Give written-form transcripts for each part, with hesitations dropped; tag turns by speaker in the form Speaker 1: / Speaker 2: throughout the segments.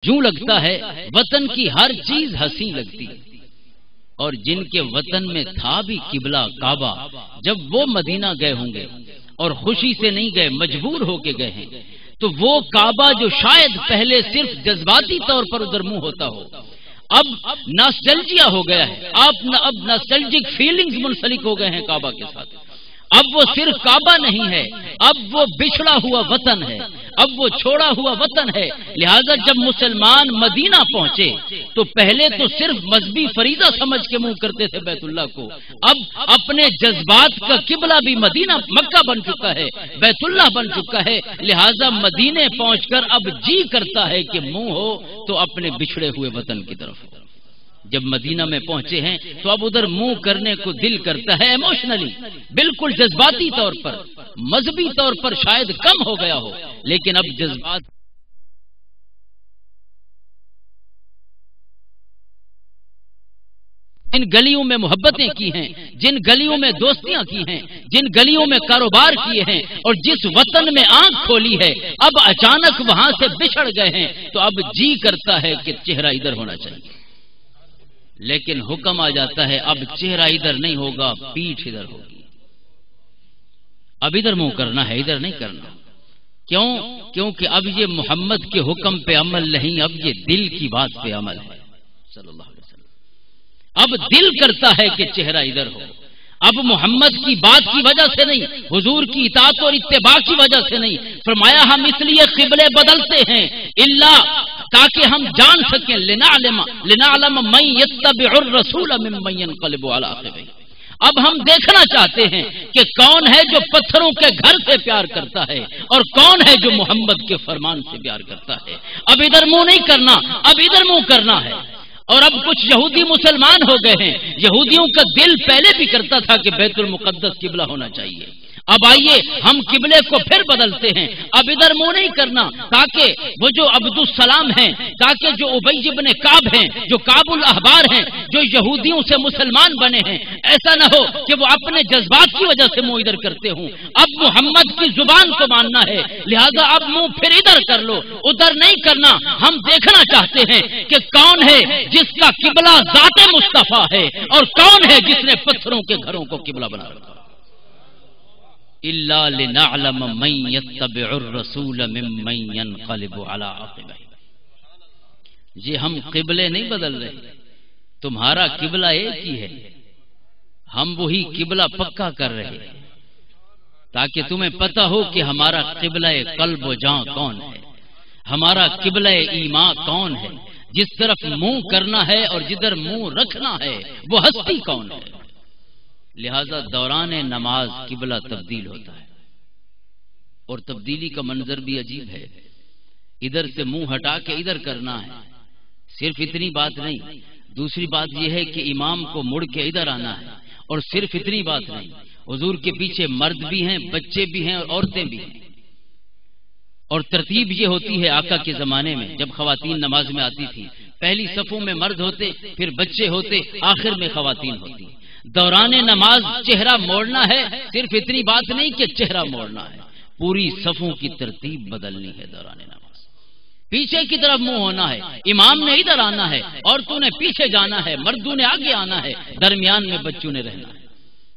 Speaker 1: یوں لگتا ہے وطن کی ہر چیز حسین لگتی ہے، اور جن کے وطن میں تھا بھی قبلہ کعبہ، جب وہ مدینہ گئے ہوں گے اور خوشی سے نہیں گئے، مجبور ہو کے گئے ہیں، تو وہ کعبہ جو شاید پہلے صرف جذباتی طور پر ادھر منہ ہوتا ہو، اب ناسٹیلجیا ہو گیا ہے، اب ناسٹیلجک فیلنگز منسلک ہو گئے ہیں کعبہ کے ساتھ۔ اب وہ صرف کعبہ نہیں ہے، اب وہ بچھڑا ہوا وطن ہے، اب وہ چھوڑا ہوا وطن ہے۔ لہذا جب مسلمان مدینہ پہنچے تو پہلے تو صرف مذہبی فریضہ سمجھ کے منہ کرتے تھے بیت اللہ کو، اب اپنے جذبات کا قبلہ بھی مدینہ مکہ بن چکا ہے، بیت اللہ بن چکا ہے۔ لہذا مدینے پہنچ کر اب جی کرتا ہے کہ منہ ہو تو اپنے بچھڑے ہوئے وطن کی طرف ہو۔ جب مدینہ میں پہنچے ہیں تو اب ادھر منہ کرنے کو دل کرتا ہے، ایموشنلی، بالکل جذباتی طور پر، مذہبی طور پر شاید کم ہو گیا ہو، لیکن اب جذبات جن گلیوں میں محبتیں کی ہیں، جن گلیوں میں دوستیاں کی ہیں، جن گلیوں میں کاروبار کیے ہیں، اور جس وطن میں آنکھ کھولی ہے، اب اچانک وہاں سے بچھڑ گئے ہیں تو اب جی کرتا ہے کہ چہرہ ادھر ہونا چاہیے، لیکن حکم آ جاتا ہے اب چہرہ ادھر نہیں ہوگا، پیٹھ ادھر ہوگی۔ اب ادھر منہ کرنا ہے، ادھر نہیں کرنا۔ کیوں؟ کیونکہ اب یہ محمد کے حکم پہ عمل نہیں، اب یہ دل کی بات پہ عمل ہے صلی اللہ علیہ وسلم۔ اب دل کرتا ہے کہ چہرہ ادھر ہو، اب محمد کی بات کی وجہ سے نہیں، حضور کی اطاعت اور اتباع کی وجہ سے نہیں۔ فرمایا ہم اس لیے قبلے بدلتے ہیں الا تاکہ ہم جان سکیں، لنعلم من یتبع الرسول ممن ينقلب على عقبیہ۔ اب ہم دیکھنا چاہتے ہیں کہ کون ہے جو پتھروں کے گھر سے پیار کرتا ہے اور کون ہے جو محمد کے فرمان سے پیار کرتا ہے۔ اب ادھر منہ نہیں کرنا، اب ادھر منہ کرنا ہے۔ اور اب کچھ یہودی مسلمان ہو گئے ہیں، یہودیوں کا دل پہلے بھی کرتا تھا کہ بیت المقدس قبلہ ہونا چاہیے۔ اب آئیے ہم قبلے کو پھر بدلتے ہیں، اب ادھر منہ نہیں کرنا، تاکہ وہ جو عبد السلام ہیں، تاکہ جو ابی بن کعب ہیں، جو کعب الاحبار ہیں، جو یہودیوں سے مسلمان بنے ہیں، ایسا نہ ہو کہ وہ اپنے جذبات کی وجہ سے منہ ادھر کرتے ہوں۔ اب محمد کی زبان کو ماننا ہے، لہذا اب منہ پھر ادھر کر لو، ادھر نہیں کرنا۔ ہم دیکھنا چاہتے ہیں کہ کون ہے جس کا قبلہ ذات مصطفیٰ ہے اور کون ہے جس نے پتھروں کے گھروں کو قبلہ بنا رکھا۔ الا لنعلم من يتبع الرسول ممن ينقلب على عقبیہ۔ یہ ہم قبلے نہیں بدل رہے، تمہارا قبلہ ایک ہی ہے، ہم وہی قبلہ پکا کر رہے تاکہ تمہیں پتہ ہو کہ ہمارا قبلہ قلب و جاں کون ہے، ہمارا قبلہ ایمان کون ہے، جس طرف منہ کرنا ہے اور جدھر منہ رکھنا ہے وہ ہستی کون ہے۔ لہذا دوران نماز قبلہ تبدیل ہوتا ہے، اور تبدیلی کا منظر بھی عجیب ہے۔ ادھر سے منہ ہٹا کے ادھر کرنا ہے، صرف اتنی بات نہیں، دوسری بات یہ ہے کہ امام کو مڑ کے ادھر آنا ہے، اور صرف اتنی بات نہیں، حضور کے پیچھے مرد بھی ہیں، بچے بھی ہیں اور عورتیں بھی ہیں۔ اور ترتیب یہ ہوتی ہے آقا کے زمانے میں جب خواتین نماز میں آتی تھی، پہلی صفوں میں مرد ہوتے، پھر بچے ہوتے، آخر میں خواتین ہوتی۔ دوران نماز چہرہ موڑنا ہے، صرف اتنی بات نہیں کہ چہرہ موڑنا ہے، پوری صفوں کی ترتیب بدلنی ہے۔ دوران نماز پیچھے کی طرف منہ ہونا ہے، امام نے ادھر آنا ہے، عورتوں نے پیچھے جانا ہے، مردوں نے آگے آنا ہے، درمیان میں بچوں نے رہنا ہے۔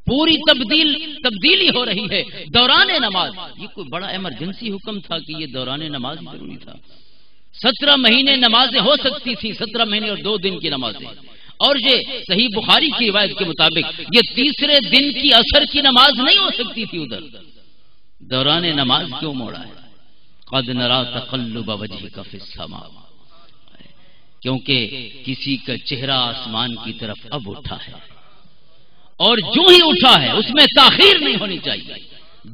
Speaker 1: پوری تبدیلی ہو رہی ہے دوران نماز۔ یہ کوئی بڑا ایمرجنسی حکم تھا کہ یہ دوران نماز ضروری تھا؟ 17 مہینے نمازیں ہو سکتی تھی، 17 مہینے اور 2 دن کی نمازیں، اور یہ صحیح بخاری کی روایت کے مطابق یہ تیسرے دن کی عصر کی نماز نہیں ہو سکتی تھی۔ ادھر دوران نماز کیوں موڑا ہے؟ قد نرى تقلب وجهك في السماء، کیونکہ کسی کا چہرہ آسمان کی طرف اب اٹھا ہے، اور جو ہی اٹھا ہے اس میں تاخیر نہیں ہونی چاہیے،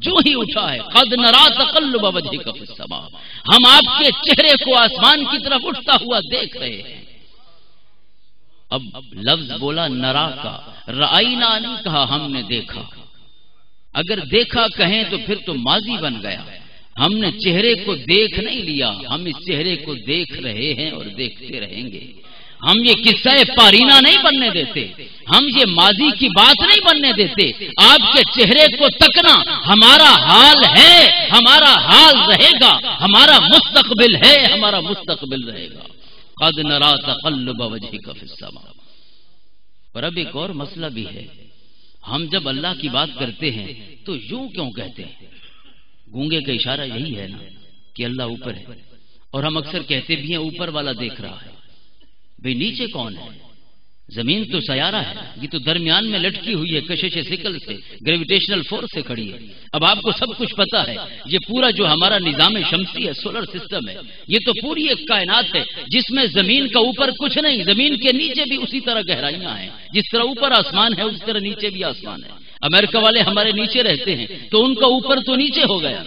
Speaker 1: جو ہی اٹھا ہے۔ قد نرى تقلب وجهك في السماء، ہم آپ کے چہرے کو آسمان کی طرف اٹھتا ہوا دیکھ رہے ہیں۔ اب لفظ بولا نرا کا، رائنا نہیں کہا ہم نے دیکھا۔ اگر دیکھا کہیں تو پھر تو ماضی بن گیا، ہم نے چہرے کو دیکھ نہیں لیا، ہم اس چہرے کو دیکھ رہے ہیں اور دیکھتے رہیں گے۔ ہم یہ قصہ پارینہ نہیں بننے دیتے، ہم یہ ماضی کی بات نہیں بننے دیتے۔ آپ کے چہرے کو تکنا ہمارا حال ہے، ہمارا حال رہے گا، ہمارا مستقبل ہے، ہمارا مستقبل رہے گا۔ قد نرا تقلب وجهك في السماء۔ اور اب ایک اور مسئلہ بھی ہے، ہم جب اللہ کی بات کرتے ہیں تو یوں کیوں کہتے ہیں؟ گونگے کا اشارہ یہی ہے نا کہ اللہ اوپر ہے، اور ہم اکثر کہتے بھی ہیں اوپر والا دیکھ رہا ہے۔ بھئی نیچے کون ہے؟ زمین تو سیارہ ہے، یہ تو درمیان میں لٹکی ہوئی ہے، کشش ثقل سے، گریویٹیشنل فورس سے کھڑی ہے۔ اب آپ کو سب کچھ پتا ہے، یہ پورا جو ہمارا نظام شمسی ہے، سولر سسٹم ہے، یہ تو پوری ایک کائنات ہے جس میں زمین کا اوپر کچھ نہیں، زمین کے نیچے بھی اسی طرح گہرائیاں ہیں، جس طرح اوپر آسمان ہے اس طرح نیچے بھی آسمان ہے۔ امریکہ والے ہمارے نیچے رہتے ہیں تو ان کا اوپر تو نیچے ہو گیا،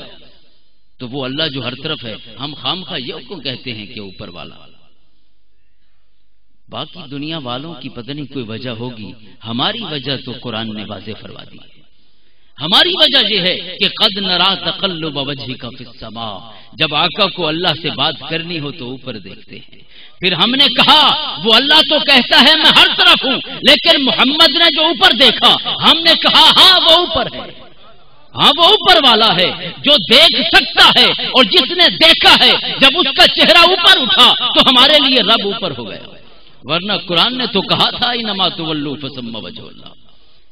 Speaker 1: تو وہ اللہ جو ہر طرف ہے، ہم خامخواہ یہ کو کہتے ہیں کہ اوپر والا۔ باقی دنیا والوں کی پتہ نہیں کوئی وجہ ہوگی، ہماری وجہ تو قرآن نے واضح فرما دی۔ ہماری وجہ یہ ہے کہ قد نرا تقلب وجهك في السماء، جب آقا کو اللہ سے بات کرنی ہو تو اوپر دیکھتے ہیں۔ پھر ہم نے کہا وہ اللہ تو کہتا ہے میں ہر طرف ہوں، لیکن محمد نے جو اوپر دیکھا ہم نے کہا ہاں وہ اوپر ہے، ہاں وہ اوپر والا ہے جو دیکھ سکتا ہے، اور جس نے دیکھا ہے جب اس کا چہرہ اوپر اٹھا تو ہمارے لیے رب اوپر ہو گیا، ورنہ قرآن نے تو کہا تھا انما تولوا فثم وجه اللہ،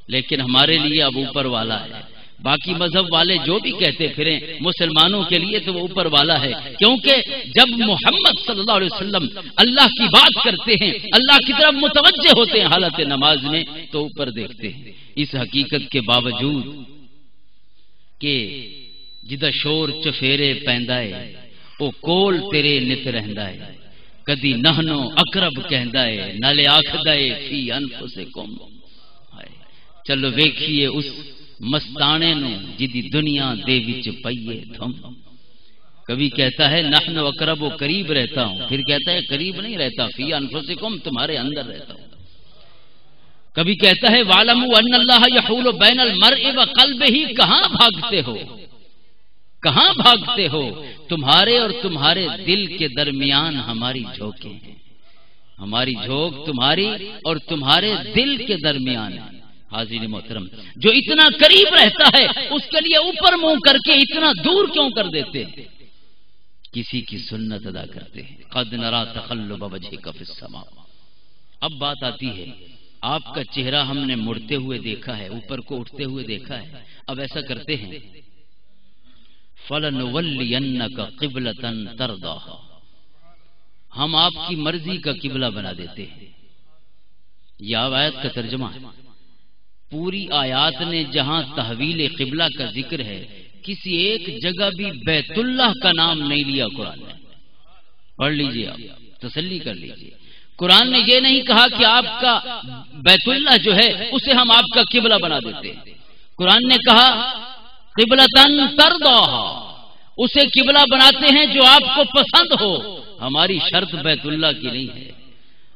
Speaker 1: لیکن ہمارے لیے اب اوپر والا ہے۔ باقی مذہب والے جو بھی کہتے پھریں، مسلمانوں کے لیے تو وہ اوپر والا ہے، کیونکہ جب محمد صلی اللہ علیہ وسلم اللہ کی بات کرتے ہیں، اللہ کی طرف متوجہ ہوتے ہیں حالت نماز میں تو اوپر دیکھتے ہیں۔ اس حقیقت کے باوجود کہ جدہ شور چفیرے پیندا ہے او کول تیرے نت رہندا ہے، کدی نہنو اقرب کہندا ہے نالے آکھدا ہے فی انفسکم۔ چلو ویکھیے اس مستانے نو جدی دنیا دے وچ پئیے تھم۔ کبھی کہتا ہے نحنو اقرب، قریب رہتا ہوں، پھر کہتا ہے قریب نہیں رہتا، فی انفسکم تمہارے اندر رہتا ہوں۔ کبھی کہتا ہے وَاعْلَمُوا أَنَّ اللَّهَ يَحُولُ بَيْنَ الْمَرْءِ وَقَلْبِهِ، کہاں بھاگتے ہو، کہاں بھاگتے ہو؟ تمہارے اور تمہارے دل کے درمیان ہماری جھوکیں ہیں، ہماری جھوک تمہاری اور تمہارے دل کے درمیان ہے۔ حاضرین محترم، جو اتنا قریب رہتا ہے اس کے لیے اوپر منہ کر کے اتنا دور کیوں کر دیتے ہیں؟ کسی کی سنت ادا کرتے ہیں۔ قد نرا تقلب وجهك في السماء۔ اب بات آتی ہے، آپ کا چہرہ ہم نے مڑتے ہوئے دیکھا ہے، اوپر کو اٹھتے ہوئے دیکھا ہے، اب ایسا کرتے ہیں فَلَنُوَلِّيَنَّكَ قِبْلَةً تَرْضَاهَا، ہم آپ کی مرضی کا قبلہ بنا دیتے ہیں۔ یہ آیت کا ترجمہ ہے۔ پوری آیات نے جہاں تحویل قبلہ کا ذکر ہے، کسی ایک جگہ بھی بیت اللہ کا نام نہیں لیا قرآن نے۔ پڑھ لیجئے، آپ تسلی کر لیجئے، قرآن نے یہ نہیں کہا کہ آپ کا بیت اللہ جو ہے اسے ہم آپ کا قبلہ بنا دیتے ہیں۔ قرآن نے کہا قبلتن ترضاہا، اسے قبلہ بناتے ہیں جو آپ کو پسند ہو۔ ہماری شرط بیت اللہ کی نہیں ہے،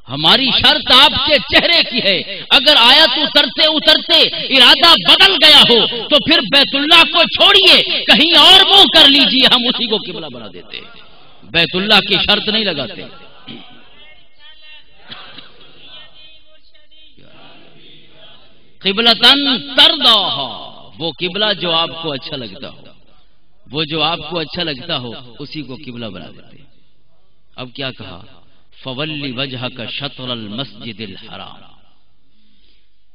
Speaker 1: ہماری شرط آپ کے چہرے کی ہے۔ اگر آیت اترتے اترتے ارادہ بدل گیا ہو تو پھر بیت اللہ کو چھوڑیے، کہیں اور منہ کر لیجیے، ہم اسی کو قبلہ بنا دیتے ہیں، بیت اللہ کی شرط نہیں لگاتے۔ قبلتن ترضاہا، وہ قبلہ جو آپ کو اچھا لگتا ہو، وہ جو آپ کو اچھا لگتا ہو اسی کو قبلہ بنا دیتے ہیں۔ اب کیا کہا؟ فَوَلِّ وَجْهَكَ شَطْرَ الْمَسْجِدِ الْحَرَامِ۔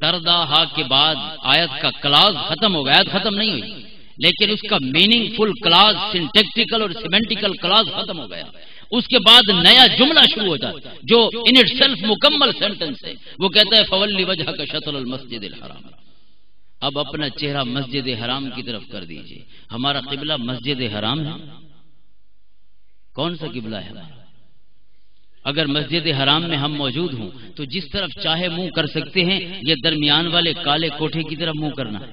Speaker 1: ترضاہا کے بعد آیت کا کلاز ختم ہو گیا، آیت ختم نہیں ہوئی لیکن اس کا میننگ فل کلاز، سنٹیکٹیکل اور سیمنٹیکل کلاز ختم ہو گیا۔ اس کے بعد نیا جملہ شروع ہوتا ہے جو ان اٹ سیلف مکمل سینٹنس ہے، وہ کہتا ہے فَوَلِّ وَجْهَكَ شَطْرَ الْمَسْجِدِ الْحَرَامِ۔ اب اپنا چہرہ مسجد حرام کی طرف کر دیجئے۔ ہمارا قبلہ مسجد حرام ہے، کون سا قبلہ ہے ہمارا؟ اگر مسجد حرام میں ہم موجود ہوں تو جس طرف چاہے منہ کر سکتے ہیں، یہ درمیان والے کالے کوٹھے کی طرف منہ کرنا ہے۔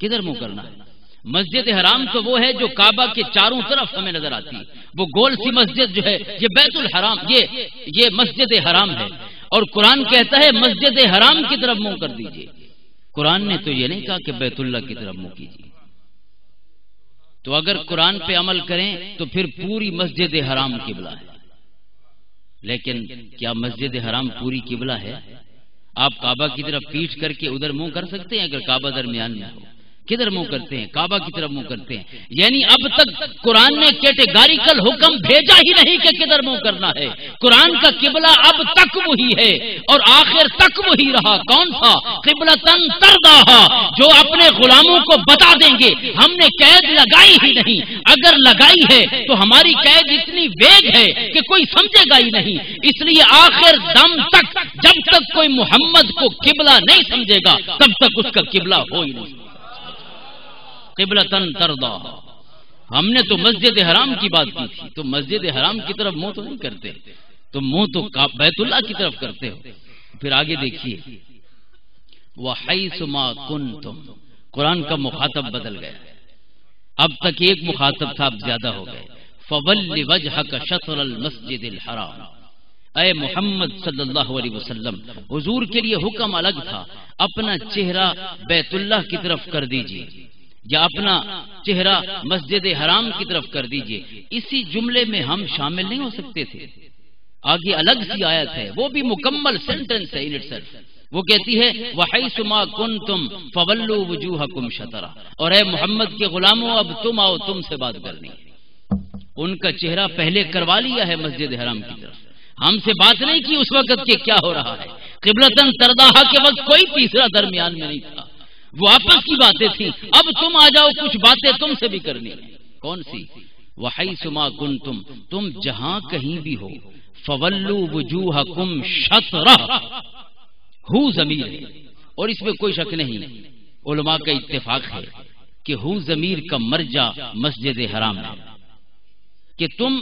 Speaker 1: کدھر منہ کرنا ہے؟ مسجد حرام تو وہ ہے جو کعبہ کے چاروں طرف ہمیں نظر آتی ہے، وہ گول سی مسجد جو ہے یہ بیت الحرام، یہ مسجد حرام ہے، اور قرآن کہتا ہے مسجد حرام کی طرف منہ کر دیجئے۔ قرآن نے تو یہ نہیں کہا کہ بیت اللہ کی طرف منہ کیجیے۔ تو اگر قرآن پہ عمل کریں تو پھر پوری مسجد حرام قبلہ ہے، لیکن کیا مسجد حرام پوری قبلہ ہے؟ آپ کعبہ کی طرف پیٹ کر کے ادھر منہ کر سکتے ہیں اگر کعبہ درمیان میں ہو؟ کدھر منہ کرتے ہیں؟ کعبہ کی طرف منہ کرتے ہیں. یعنی اب تک قرآن نے کیٹیگریکل حکم بھیجا ہی نہیں کہ کدھر منہ کرنا ہے. قرآن کا قبلہ اب تک وہی ہے اور آخر تک وہی رہا. کون سا؟ قبلتن ترضاھا، جو اپنے غلاموں کو بتا دیں گے. ہم نے قید لگائی ہی نہیں، اگر لگائی ہے تو ہماری قید اتنی ویگ ہے کہ کوئی سمجھے گا ہی نہیں. اس لیے آخر دم تک جب تک کوئی محمد کو قبلہ نہیں سمجھے گا تب تک اس کا قبلہ ہو ہی نہیں. قبلتن ترضا. ہم نے تو مسجد حرام کی بات کی تھی، تو مسجد حرام کی طرف منہ تو نہیں کرتے، تو منہ تو بیت اللہ کی طرف کرتے ہو. پھر آگے دیکھیے وحیث ما کنتم. قرآن کا مخاطب بدل گیا. اب تک ایک مخاطب تھا، اب زیادہ ہو گئے. فول وجہک شطر المسجد الحرام. اے محمد صلی اللہ علیہ وسلم، حضور کے لیے حکم الگ تھا، اپنا چہرہ بیت اللہ کی طرف کر دیجیے یا اپنا چہرہ مسجد حرام کی طرف کر دیجئے. اسی جملے میں ہم شامل نہیں ہو سکتے تھے. آگے الگ سی آیت ہے، وہ بھی مکمل سینٹنس ہے ان اٹ سیلف. وہ کہتی ہے وحیث ما کنتم فولوا وجوہکم شطرہ. اور اے محمد کے غلاموں، اب تم آؤ، تم سے بات کرنی. ان کا چہرہ پہلے کروا لیا ہے مسجد حرام کی طرف، ہم سے بات نہیں کی اس وقت کہ کیا ہو رہا ہے. قبلتن ترضاھا کے وقت کوئی تیسرا درمیان میں نہیں تھا، وہ آپس کی باتیں تھیں. اب تم آ جاؤ، کچھ باتیں تم سے بھی کرنی ہے. کون سی؟ وحیث ما کنتم، تم جہاں کہیں بھی ہو. فولوا وجوہکم شطرہ. ہو ضمیر ہے اور اس میں کوئی شک نہیں، علماء کا اتفاق ہے کہ ہو ضمیر کا مرجع مسجد حرام ہے. کہ تم،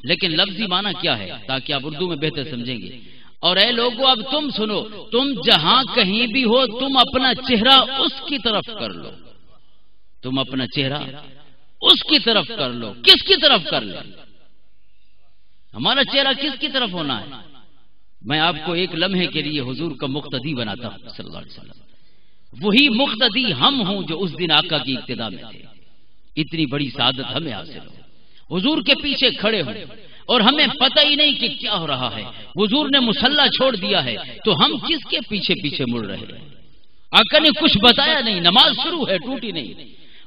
Speaker 1: لیکن لفظی معنی کیا ہے تاکہ آپ اردو میں بہتر سمجھیں گے. اور اے لوگوں اب تم سنو، تم جہاں کہیں بھی ہو تم اپنا چہرہ اس کی طرف کر لو. تم اپنا چہرہ اس کی طرف کر لو. کس کی طرف کر لو؟ ہمارا چہرہ کس کی طرف ہونا ہے؟ میں آپ کو ایک لمحے کے لیے حضور کا مقتدی بناتا ہوں صلی اللہ علیہ وسلم. وہی مقتدی ہم ہوں جو اس دن آقا کی ابتدا میں تھے. اتنی بڑی سعادت ہمیں حاصل ہو، حضور کے پیچھے کھڑے ہوں اور ہمیں پتہ ہی نہیں کہ کیا ہو رہا ہے. حضور نے مصلی چھوڑ دیا ہے تو ہم کس کے پیچھے پیچھے مڑ رہے ہیں؟ آقا نے کچھ بتایا نہیں، نماز شروع ہے ٹوٹی نہیں.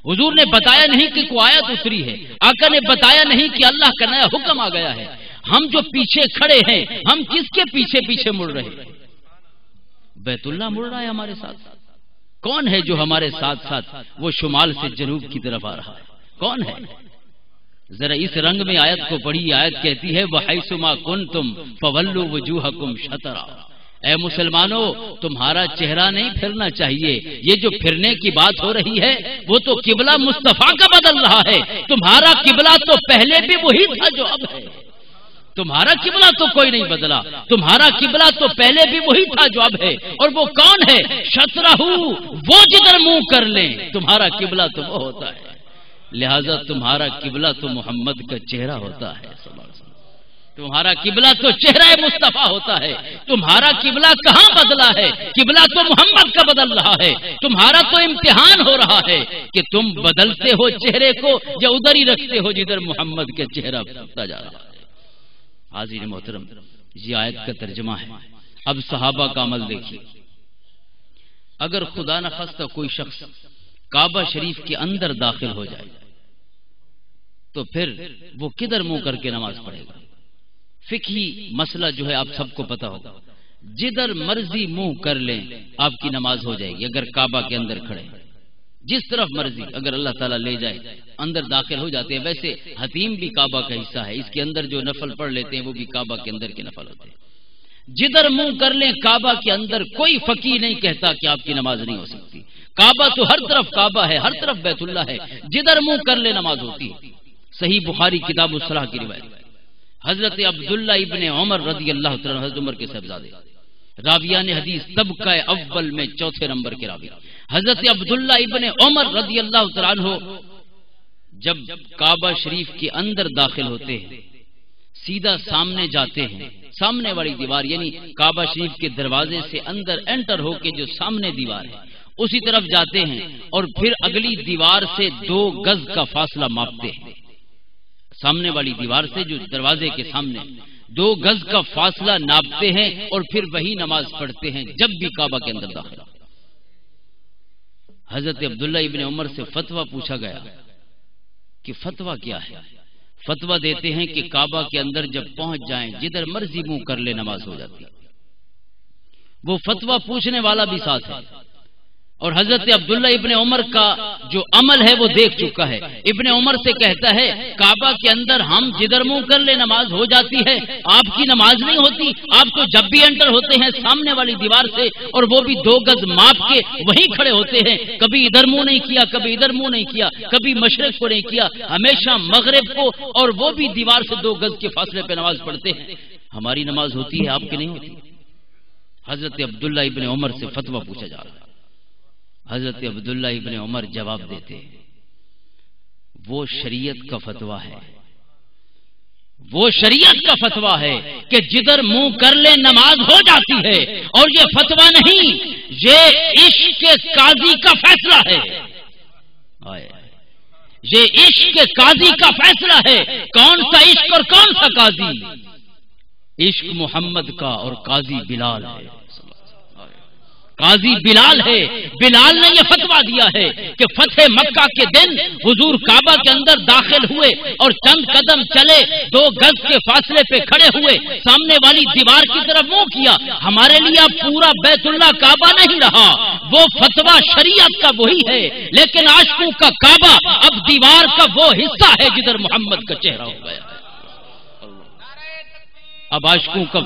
Speaker 1: حضور نے بتایا نہیں کہ کوئی آیت اتری ہے. آقا نے بتایا نہیں کہ اللہ کا نیا حکم آ گیا ہے. ہم جو پیچھے کھڑے ہیں ہم کس کے پیچھے پیچھے مڑ رہے ہیں؟ بیت اللہ مڑ رہا ہے ہمارے ساتھ. کون ہے جو ہمارے ساتھ ساتھ وہ شمال سے جنوب کی طرف آ رہا ہے؟ کون ہے؟ ذرا اس رنگ میں آیت کو پڑھی. آیت کہتی ہے وحیث ما کنتم فولوا وجوہکم شطرہ. اے مسلمانوں، تمہارا چہرہ نہیں پھرنا چاہیے. یہ جو پھرنے کی بات ہو رہی ہے وہ تو قبلہ مصطفیٰ کا بدل رہا ہے. تمہارا قبلہ تو پہلے بھی وہی تھا جو اب ہے. تمہارا قبلہ تو کوئی نہیں بدلا. تمہارا قبلہ تو پہلے بھی وہی تھا جو اب ہے. اور وہ کون ہے؟ شطرہ، وہ جدھر منہ کر لیں. تمہارا قبلہ تو وہ ہوتا ہے. لہذا تمہارا قبلہ تو محمد کا چہرہ ہوتا ہے. تمہارا قبلہ تو چہرہ مصطفیٰ ہوتا ہے. تمہارا قبلہ کہاں بدلا ہے؟ قبلہ تو محمد کا بدل رہا ہے. تمہارا تو امتحان ہو رہا ہے کہ تم بدلتے ہو چہرے کو یا ادھر ہی رکھتے ہو جدھر محمد کا چہرہ بدلتا جا رہا ہے. حاضرین محترم، یہ آیت کا ترجمہ ہے. اب صحابہ کا عمل دیکھیے. اگر خدا نخواستہ کوئی شخص کعبہ شریف کے اندر داخل ہو جائے تو پھر وہ کدھر منہ کر کے نماز پڑھے گا؟ فقہی مسئلہ جو ہے آپ سب کو پتا ہوگا. جدھر مرضی منہ کر لیں آپ کی نماز ہو جائے گی. اگر کعبہ کے اندر کھڑے جس طرف مرضی اگر اللہ تعالیٰ لے جائے اندر داخل ہو جاتے ہیں. ویسے حتیم بھی کعبہ کا حصہ ہے، اس کے اندر جو نفل پڑھ لیتے ہیں وہ بھی کعبہ کے اندر کے نفل ہوتے ہیں. جدھر منہ کر لیں کعبہ کے اندر کوئی فقیہ نہیں کہتا کہ آپ کی نماز نہیں ہو سکتی. کعبہ تو ہر طرف کعبہ ہے، ہر طرف بیت اللہ ہے. جدھر منہ کر لے نماز ہوتی ہے. صحیح بخاری کتاب الصلاح کی روایت، حضرت عبداللہ ابن عمر رضی اللہ تعالیٰ، حضرت عمر کے صاحبزادے، راویان حدیث طبقہ اول میں چوتھے نمبر کے راوی حضرت عبداللہ ابن عمر رضی اللہ تعالیٰ عنہ جب کعبہ شریف کے اندر داخل ہوتے ہیں سیدھا سامنے جاتے ہیں. سامنے والی دیوار یعنی کعبہ شریف کے دروازے سے اندر انٹر ہو کے جو سامنے دیوار ہے اسی طرف جاتے ہیں اور پھر اگلی دیوار سے 2 گز کا فاصلہ ماپتے ہیں. سامنے والی دیوار سے جو دروازے کے سامنے 2 گز کا فاصلہ ناپتے ہیں اور پھر وہی نماز پڑھتے ہیں جب بھی کعبہ کے اندر داخل. حضرت عبداللہ ابن عمر سے فتویٰ پوچھا گیا کہ فتویٰ کیا ہے؟ فتویٰ دیتے ہیں کہ کعبہ کے اندر جب پہنچ جائیں جدھر مرضی منہ کر لے نماز ہو جاتی ہے۔ وہ فتویٰ پوچھنے والا بھی ساتھ ہے، اور حضرت عبداللہ ابن عمر کا جو عمل ہے وہ دیکھ چکا ہے۔ ابن عمر سے کہتا ہے کعبہ کے اندر ہم جدھر منہ کر لے نماز ہو جاتی ہے، آپ کی نماز نہیں ہوتی؟ آپ تو جب بھی انٹر ہوتے ہیں سامنے والی دیوار سے، اور وہ بھی 2 گز ماپ کے وہیں کھڑے ہوتے ہیں، کبھی ادھر منہ نہیں کیا، کبھی ادھر منہ نہیں کیا، کبھی مشرق کو نہیں کیا، ہمیشہ مغرب کو، اور وہ بھی دیوار سے 2 گز کے فاصلے پہ نماز پڑھتے ہیں۔ ہماری نماز ہوتی ہے، آپ کی نہیں ہوتی؟ حضرت عبداللہ ابن عمر سے فتویٰ پوچھا جا رہا ہے۔ حضرت عبداللہ ابن عمر جواب دیتے ہیں وہ شریعت کا فتویٰ ہے، وہ شریعت کا فتویٰ ہے کہ جدھر منہ کر لے نماز ہو جاتی ہے، اور یہ فتویٰ نہیں، یہ عشق کے قاضی کا فیصلہ ہے۔ یہ عشق کے قاضی کا فیصلہ ہے۔ کون سا عشق اور کون سا قاضی؟ عشق محمد کا، اور قاضی بلال ہے۔ قاضی بلال ہے۔ بلال نے یہ فتویٰ دیا ہے کہ فتح مکہ کے دن حضور کعبہ کے اندر داخل ہوئے اور چند قدم چلے، 2 گز کے فاصلے پہ کھڑے ہوئے، سامنے والی دیوار کی طرف منہ کیا۔ ہمارے لیے اب پورا بیت اللہ کعبہ نہیں رہا، وہ فتویٰ شریعت کا وہی ہے، لیکن عاشقوں کا کعبہ اب دیوار کا وہ حصہ ہے جدھر محمد کا چہرہ ہو گیا ہے۔ اب عاشقوں کا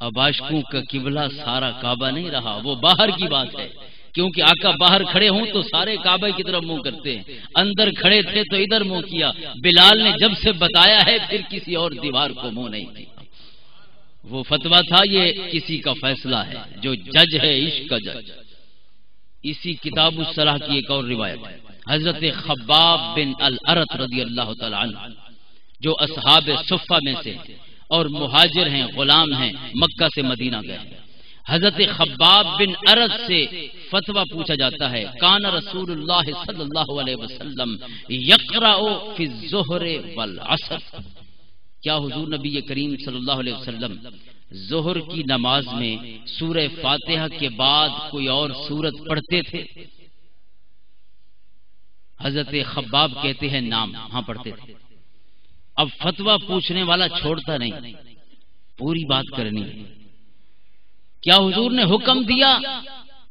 Speaker 1: اب عاشقوں کا قبلہ سارا کعبہ نہیں رہا، وہ باہر کی بات ہے، کیونکہ آقا باہر کھڑے ہوں تو سارے کعبہ کی طرف منہ کرتے ہیں، اندر کھڑے تھے تو ادھر منہ کیا۔ بلال نے جب سے بتایا ہے پھر کسی اور دیوار کو منہ نہیں کیا۔ وہ فتویٰ تھا، یہ کسی کا فیصلہ ہے، جو جج ہے عشق کا جج۔ اسی کتاب الصلاح کی ایک اور روایت ہے، حضرت خباب بن الارت رضی اللہ تعالی عنہ، جو اصحاب صفہ میں سے اور مہاجر ہیں، غلام ہیں، مکہ سے مدینہ گئے۔ حضرت خباب بن ارد سے فتویٰ پوچھا جاتا ہے، کان رسول اللہ صلی اللہ علیہ وسلم یقرأ فی الظہر والعصر، کیا حضور نبی کریم صلی اللہ علیہ وسلم ظہر کی نماز میں سورہ فاتحہ کے بعد کوئی اور سورت پڑھتے تھے؟ حضرت خباب کہتے ہیں نام، ہاں پڑھتے تھے۔ اب فتویٰ پوچھنے والا چھوڑتا نہیں، پوری بات کرنی ہے۔ کیا حضور نے حکم دیا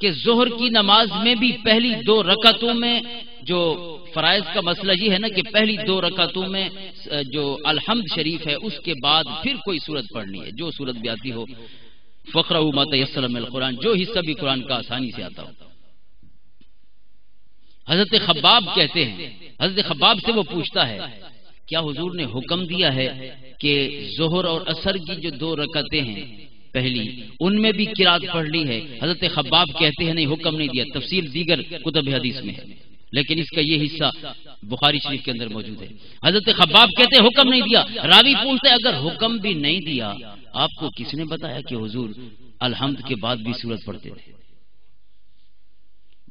Speaker 1: کہ ظہر کی نماز میں بھی پہلی 2 رکعتوں میں، جو فرائض کا مسئلہ یہ ہے نا کہ پہلی 2 رکعتوں میں جو الحمد شریف ہے اس کے بعد پھر کوئی سورت پڑھنی ہے، جو سورت بھی آتی ہو، فقرؤوا ما تیسر من القرآن، جو حصہ بھی قرآن کا آسانی سے آتا ہو۔ حضرت خباب کہتے ہیں، حضرت خباب سے وہ پوچھتا ہے کیا حضور نے حکم دیا ہے کہ ظہر اور عصر کی جو 2 رکعتیں ہیں پہلی، ان میں بھی قرات پڑھ لی ہے؟ حضرت خباب کہتے ہیں نہیں، حکم نہیں دیا، تفصیل دیگر کتب حدیث میں ہے، لیکن اس کا یہ حصہ بخاری شریف کے اندر موجود ہے۔ حضرت خباب کہتے ہیں حکم نہیں دیا۔ راوی پوچھتے اگر حکم بھی نہیں دیا آپ کو کس نے بتایا کہ حضور الحمد کے بعد بھی سورت پڑھتے تھے؟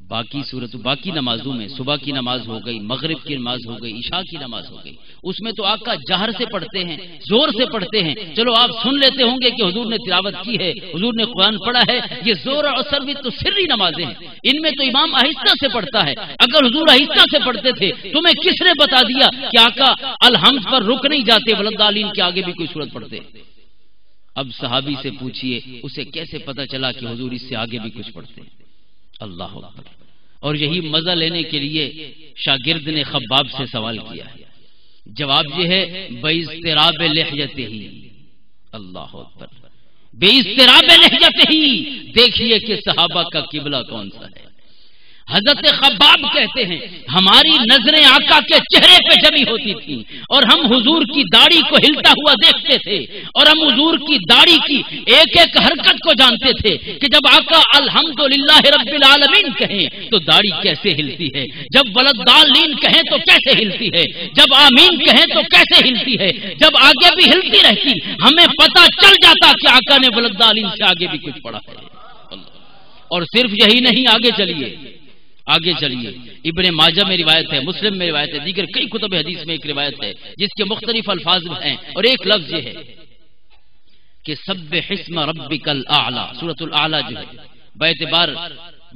Speaker 1: باقی نمازوں میں صبح کی نماز ہو گئی، مغرب کی نماز ہو گئی، عشاء کی نماز ہو گئی، اس میں تو آقا جہر سے پڑھتے ہیں، زور سے پڑھتے ہیں۔ چلو آپ سن لیتے ہوں گے کہ حضور نے تلاوت کی ہے، حضور نے قرآن پڑھا ہے۔ یہ زور اور عصر بھی تو سری نمازیں ہیں، ان میں تو امام آہستہ سے پڑھتا ہے۔ اگر حضور آہستہ سے پڑھتے تھے تمہیں کس نے بتا دیا کہ آقا الحمد پر رک نہیں جاتے، ولدالین کے آگے بھی کوئی سورت پڑھتے؟ اب صحابی سے پوچھئے اسے کیسے پتا چلا کہ حضور اس سے آگے بھی کچھ پڑھتے ہیں؟ اللہ اکبر۔ اور یہی مزہ لینے کے لیے شاگرد نے خباب سے سوال کیا ہے، جواب یہ ہے باضطراب لحیتہ، اللہ اکبر، باضطراب لحیتہ۔ دیکھیے کہ صحابہ کا قبلہ کون سا ہے۔ حضرت خباب کہتے ہیں ہماری نظریں آقا کے چہرے پہ جمی ہوتی تھی، اور ہم حضور کی داڑھی کو ہلتا ہوا دیکھتے تھے، اور ہم حضور کی داڑھی کی ایک ایک حرکت کو جانتے تھے کہ جب آقا الحمدللہ رب العالمین کہیں تو داڑھی کیسے ہلتی ہے، جب ولدالین کہیں تو کیسے ہلتی ہے، جب آمین کہیں تو کیسے ہلتی ہے، جب آگے بھی ہلتی رہتی ہمیں پتا چل جاتا کہ آقا نے ولدالین سے آگے بھی کچھ پڑھا ہے۔ اور صرف یہی نہیں، آگے چلیے ابن ماجہ میں روایت ہے، مسلم میں روایت ہے، دیگر کئی کتب حدیث میں ایک روایت ہے جس کے مختلف الفاظ ہیں، اور ایک لفظ یہ ہے کہ سبح اسم ربک الاعلی، سورۃ الاعلی جو ہے باعتبار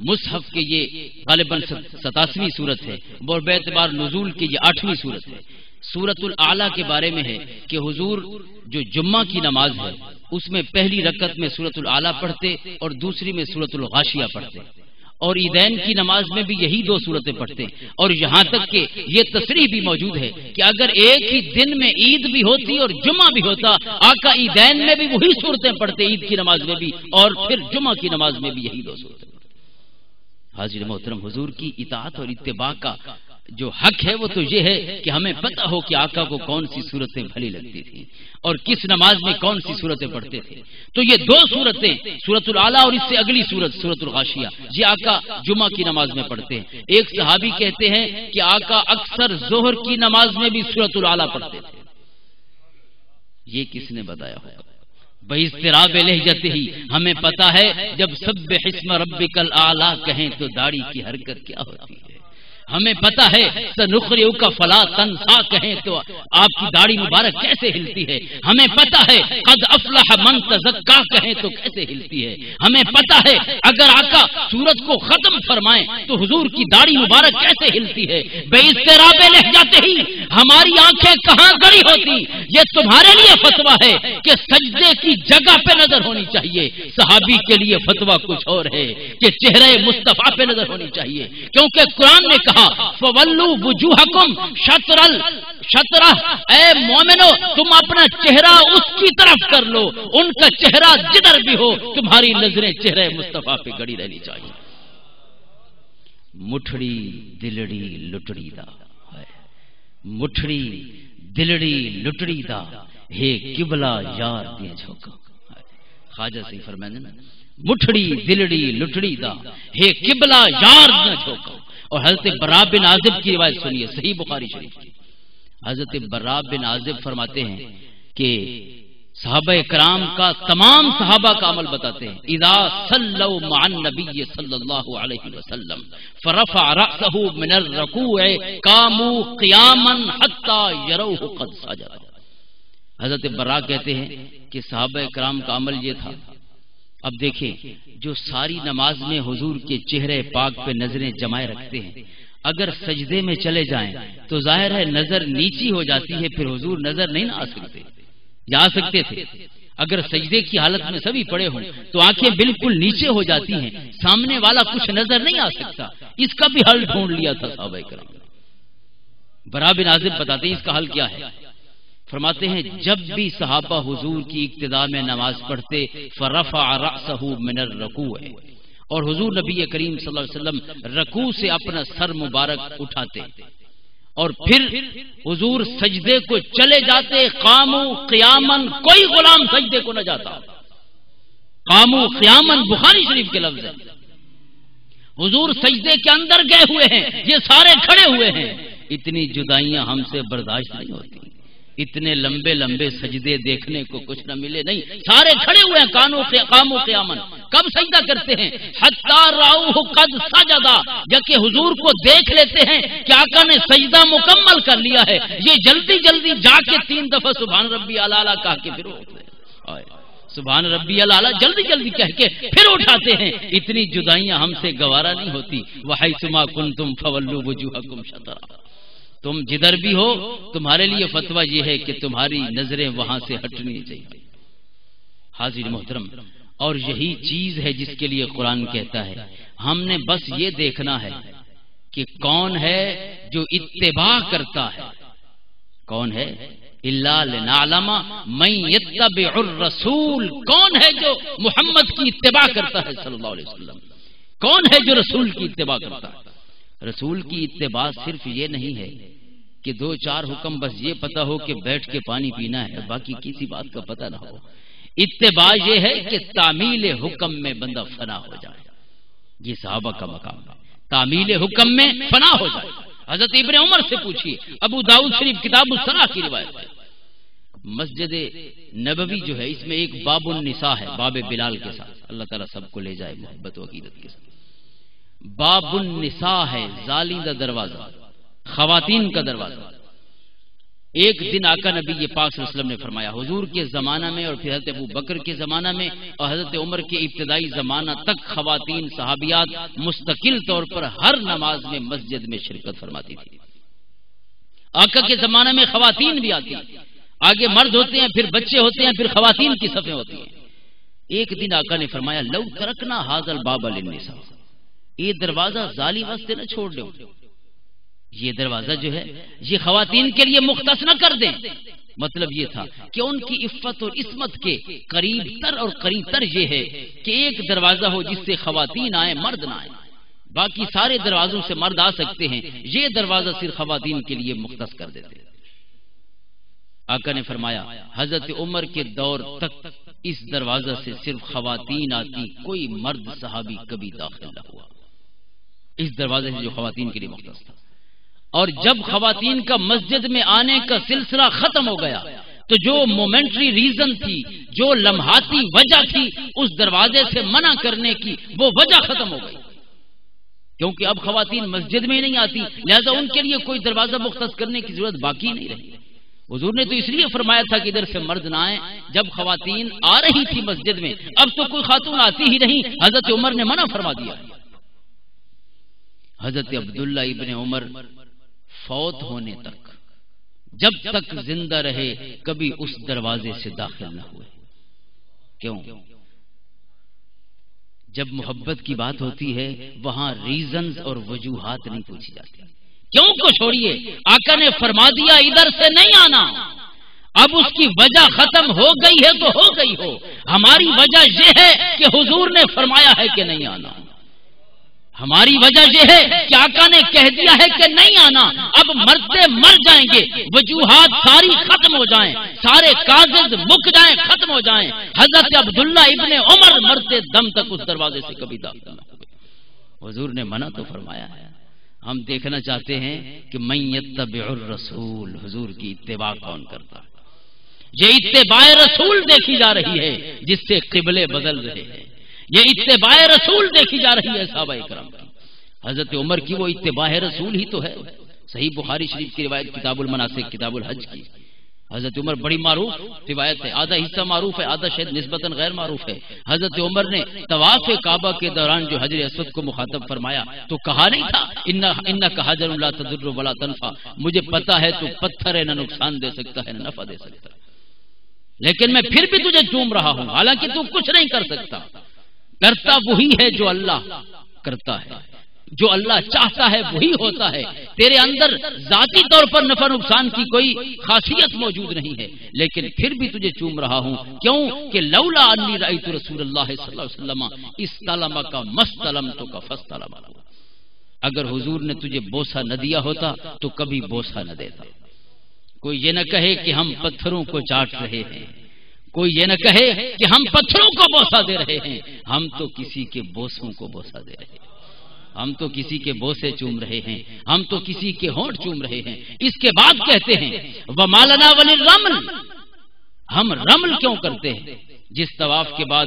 Speaker 1: مصحف کے یہ غالباً 87ویں سورت ہے اور باعتبار نزول کے یہ 8ویں سورت ہے۔ سورۃ الاعلی کے بارے میں ہے کہ حضور جو جمعہ کی نماز ہے اس میں پہلی رکعت میں سورۃ الاعلی پڑھتے اور دوسری میں سورۃ الغاشیہ پڑھتے، اور عیدین کی نماز میں بھی یہی دو صورتیں پڑھتے، اور یہاں تک کہ یہ تصریح بھی موجود ہے کہ اگر ایک ہی دن میں عید بھی ہوتی اور جمعہ بھی ہوتا، آقا عیدین میں بھی وہی صورتیں پڑھتے، عید کی نماز میں بھی، اور پھر جمعہ کی نماز میں بھی یہی دو صورتیں پڑھتے۔ حاضر محترم، حضور کی اطاعت اور اتباع کا جو حق ہے وہ تو یہ ہے کہ ہمیں پتہ ہو کہ آقا کو کون سی صورتیں بھلی لگتی تھیں اور کس نماز میں کون سی صورتیں پڑھتے تھے۔ تو یہ دو صورتیں سورۃ الاعلی اور اس سے اگلی صورت سورۃ الغاشیہ یہ آقا جمعہ کی نماز میں پڑھتے ہیں۔ ایک صحابی کہتے ہیں کہ آقا اکثر ظہر کی نماز میں بھی سورۃ الاعلی پڑھتے تھے۔ یہ کس نے بتایا ہوگا؟ باضطراب لہجتہ ہی ہمیں پتہ ہے جب سبح اسم ربک الاعلی کہیں تو داڑھی کی حرکت کیا ہوتی ہے، ہمیں پتہ ہے سنقرئک فلا تنسیٰ کہیں تو آپ کی داڑھی مبارک کیسے ہلتی ہے، ہمیں پتہ ہے قد افلح من تزکا کہیں تو کیسے ہلتی ہے، ہمیں پتہ ہے اگر آقا سورت کو ختم فرمائیں تو حضور کی داڑھی مبارک کیسے ہلتی ہے۔ باضطراب لہجتہ ہی ہماری آنکھیں کہاں گڑی ہوتی؟ یہ تمہارے لیے فتویٰ ہے کہ سجدے کی جگہ پہ نظر ہونی چاہیے، صحابی کے لیے فتویٰ کچھ اور ہے کہ چہرے مصطفیٰ پہ نظر ہونی چاہیے، کیونکہ قرآن نے کہا فولوا وجوہکم شطرہ، اے مومنو تم اپنا چہرہ اس کی طرف کر لو، ان کا چہرہ جدھر بھی ہو تمہاری نظریں چہرے مصطفیٰ پہ گڑی رہنی چاہیے۔ مٹھڑی دلڑی لٹڑی دا، مٹھڑی دلڑی لٹڑی دا ہے قبلہ یار دیا جھوکا، خواجہ سے فرمانے نا مٹھڑی دلڑی لٹڑی دا ہے قبلہ یار دیا جھوکا۔ اور حضرت براء بن عازب کی روایت سنیے، صحیح بخاری شریف کی۔ حضرت براء بن عازب فرماتے ہیں کہ صحابہ کرام کا تمام صحابہ کا عمل بتاتے ہیں، اذا صلوا مع النبی صلی اللہ علیہ وسلم فرفع رأسه من الرکوع قاموا قیاما حتی یروه قد سجد۔ حضرت براء کہتے ہیں کہ صحابہ کرام کا عمل یہ تھا۔ اب دیکھیں جو ساری نماز میں حضور کے چہرے پاک پہ نظریں جمائے رکھتے ہیں، اگر سجدے میں چلے جائیں تو ظاہر ہے نظر نیچی ہو جاتی ہے، پھر حضور نظر نہیں نہ آ سکتے، یا آ سکتے تھے؟ اگر سجدے کی حالت میں سبھی پڑے ہوں تو آنکھیں بالکل نیچے ہو جاتی ہیں، سامنے والا کچھ نظر نہیں آ سکتا۔ اس کا بھی حل ڈھونڈ لیا تھا صحابہ کرام۔ براء بن عازب بتاتے ہیں اس کا حل کیا ہے، فرماتے ہیں جب بھی صحابہ حضور کی اقتداء میں نماز پڑھتے فرفع رأسه من الرکوع، اور حضور نبی کریم صلی اللہ علیہ وسلم رکوع سے اپنا سر مبارک اٹھاتے اور پھر حضور سجدے کو چلے جاتے، قاموا قیاما، کوئی غلام سجدے کو نہ جاتا، قاموا قیاما بخاری شریف کے لفظ ہے، حضور سجدے کے اندر گئے ہوئے ہیں، یہ سارے کھڑے ہوئے ہیں۔ اتنی جدائیاں ہم سے برداشت نہیں ہوتی، اتنے لمبے لمبے سجدے دیکھنے کو کچھ نہ ملے، نہیں، سارے کھڑے ہوئے ہیں، قاموا قیاما۔ کب سجدہ کرتے ہیں؟ حتی رأوہ قد سجدا، یا کہ حضور کو دیکھ لیتے ہیں کہ آقا نے سجدہ مکمل کر لیا ہے، یہ جلدی جلدی جا کے 3 دفعہ سبحان ربی الاعلی کہہ کے پھر اٹھتے ہیں، سبحان ربی الاعلی جلدی جلدی کہہ کے پھر اٹھاتے ہیں۔ اتنی جدائیاں ہم سے گوارا نہیں ہوتی۔ وحیثما کنتم فولوا وجوہکم شطرہ، تم جدھر بھی ہو تمہارے لیے فتویٰ یہ ہے کہ تمہاری نظریں وہاں سے ہٹنی چاہیے۔ حاضر محترم، اور یہی چیز ہے جس کے لیے قرآن کہتا ہے ہم نے بس یہ دیکھنا ہے کہ کون ہے جو اتباع کرتا ہے، کون ہے؟ الا لنعلم من یتبع الرسول، کون ہے جو محمد کی اتباع کرتا ہے صلی اللہ علیہ وسلم، کون ہے جو رسول کی اتباع کرتا ہے۔ رسول کی اتباع صرف یہ نہیں ہے کہ 2-4 حکم بس یہ پتا ہو کہ بیٹھ کے پانی پینا ہے، باقی کسی بات کا پتہ نہ ہو۔ اتباع یہ ہے کہ تعمیل حکم میں بندہ فنا ہو جائے، یہ صحابہ کا مقام ہے، تعمیل حکم میں فنا ہو جائے۔ حضرت ابن عمر سے پوچھیے، ابو داؤد شریف کتاب الصلاۃ کی روایت ہے، مسجد نبوی جو ہے اس میں ایک باب النساء ہے، باب بلال کے ساتھ، اللہ تعالیٰ سب کو لے جائے محبت و عقیدت کے ساتھ۔ باب النساء ہے، زالی کا دروازہ، خواتین کا دروازہ۔ ایک دن آقا نبی پاک صلی اللہ علیہ وسلم نے فرمایا، حضور کے زمانہ میں اور پھر حضرت ابو بکر کے زمانہ میں اور حضرت عمر کے ابتدائی زمانہ تک خواتین صحابیات مستقل طور پر ہر نماز میں مسجد میں شرکت فرماتی تھی۔ آقا کے زمانہ میں خواتین بھی آتی ہیں، آگے مرد ہوتے ہیں، پھر بچے ہوتے ہیں، پھر خواتین کی صفیں ہوتی ہیں۔ ایک دن آقا نے فرمایا، لو ترکنا ھذا الباب للنساء، یہ دروازہ ظالی واسطے نہ چھوڑ دو، یہ دروازہ جو ہے یہ خواتین کے لیے مختص نہ کر دیں۔ مطلب یہ تھا کہ ان کی عفت اور عصمت کے قریب تر اور قریب تر یہ ہے کہ ایک دروازہ ہو جس سے خواتین آئیں، مرد نہ آئیں، باقی سارے دروازوں سے مرد آ سکتے ہیں، یہ دروازہ صرف خواتین کے لیے مختص کر دیتے۔ آقا نے فرمایا، حضرت عمر کے دور تک اس دروازہ سے صرف خواتین آتی، کوئی مرد صحابی کبھی داخل نہ ہوا، اس دروازے سے جو خواتین کے لیے مختص تھا۔ اور جب خواتین کا مسجد میں آنے کا سلسلہ ختم ہو گیا تو جو مومنٹری ریزن تھی، جو لمحاتی وجہ تھی اس دروازے سے منع کرنے کی، وہ وجہ ختم ہو گئی، کیونکہ اب خواتین مسجد میں ہی نہیں آتی، لہذا ان کے لیے کوئی دروازہ مختص کرنے کی ضرورت باقی نہیں رہی۔ حضور نے تو اس لیے فرمایا تھا کہ ادھر سے مرد نہ آئیں، جب خواتین آ رہی تھی مسجد میں، اب تو کوئی خاتون آتی ہی نہیں، حضرت عمر نے منع فرما دیا۔ حضرت عبداللہ ابن عمر فوت ہونے تک، جب تک زندہ رہے، کبھی اس دروازے سے داخل نہ ہوئے۔ کیوں؟ جب محبت کی بات ہوتی ہے وہاں ریزنز اور وجوہات نہیں پوچھی جاتی۔ کیوں کو چھوڑیے، آقا نے فرما دیا ادھر سے نہیں آنا، اب اس کی وجہ ختم ہو گئی ہے تو ہو گئی ہو، ہماری وجہ یہ ہے کہ حضور نے فرمایا ہے کہ نہیں آنا، ہماری وجہ یہ ہے کہ آقا نے کہہ دیا ہے کہ نہیں آنا، اب مرتے مر جائیں گے، وجوہات ساری ختم ہو جائیں، سارے کاغذ مک جائیں، ختم ہو جائیں، حضرت عبداللہ ابن عمر مرتے دم تک اس دروازے سے کبھی داخل نہ ہوئے۔ حضور نے منع تو فرمایا ہے، ہم دیکھنا چاہتے ہیں کہ من یتبع الرسول، حضور کی اتباع کون کرتا ہے؟ یہ اتباع رسول دیکھی جا رہی ہے جس سے قبلے بدل رہے ہیں، یہ اتباع رسول دیکھی جا رہی ہے صحابہ کرام کی۔ حضرت عمر کی وہ اتباع رسول ہی تو ہے۔ صحیح بخاری شریف کی روایت کتاب المناسک کتاب الحج کی، حضرت عمر بڑی معروف روایت ہے، آدھا حصہ معروف ہے، آدھا شاید نسبتاً غیر معروف ہے۔ حضرت عمر نے طواف کعبہ کے دوران جو حجر اسود کو مخاطب فرمایا تو کہا نہیں تھا انک حجر لا تضر ولا تنفع، مجھے پتا ہے تو پتھر ہے، نہ نقصان دے سکتا ہے نہ نفع دے سکتا، لیکن میں پھر بھی تجھے چوم رہا ہوں، حالانکہ تو کچھ نہیں کر سکتا، کرتا وہی ہے جو اللہ کرتا ہے، جو اللہ چاہتا ہے وہی ہوتا ہے، تیرے اندر ذاتی طور پر نفع نقصان کی کوئی خاصیت موجود نہیں ہے، لیکن پھر بھی تجھے چوم رہا ہوں، کیوں کہ لولا انی رأیت رسول اللہ صلی اللہ علیہ وسلم استلمک مستلمتک فاستلمک، اگر حضور نے تجھے بوسہ نہ دیا ہوتا تو کبھی بوسہ نہ دیتا۔ کوئی یہ نہ کہے کہ ہم پتھروں کو چاٹ رہے ہیں، کوئی یہ نہ کہے کہ ہم پتھروں کو بوسہ دے رہے ہیں، ہم تو کسی کے بوسوں کو بوسہ دے رہے ہیں، ہم تو کسی کے بوسے چوم رہے ہیں، ہم تو کسی کے ہونٹ چوم رہے ہیں۔ اس کے بعد کہتے ہیں وَمَا لَنَا وَلِلرَّمْلِ، ہم رمل کیوں کرتے ہیں؟ جس طواف کے بعد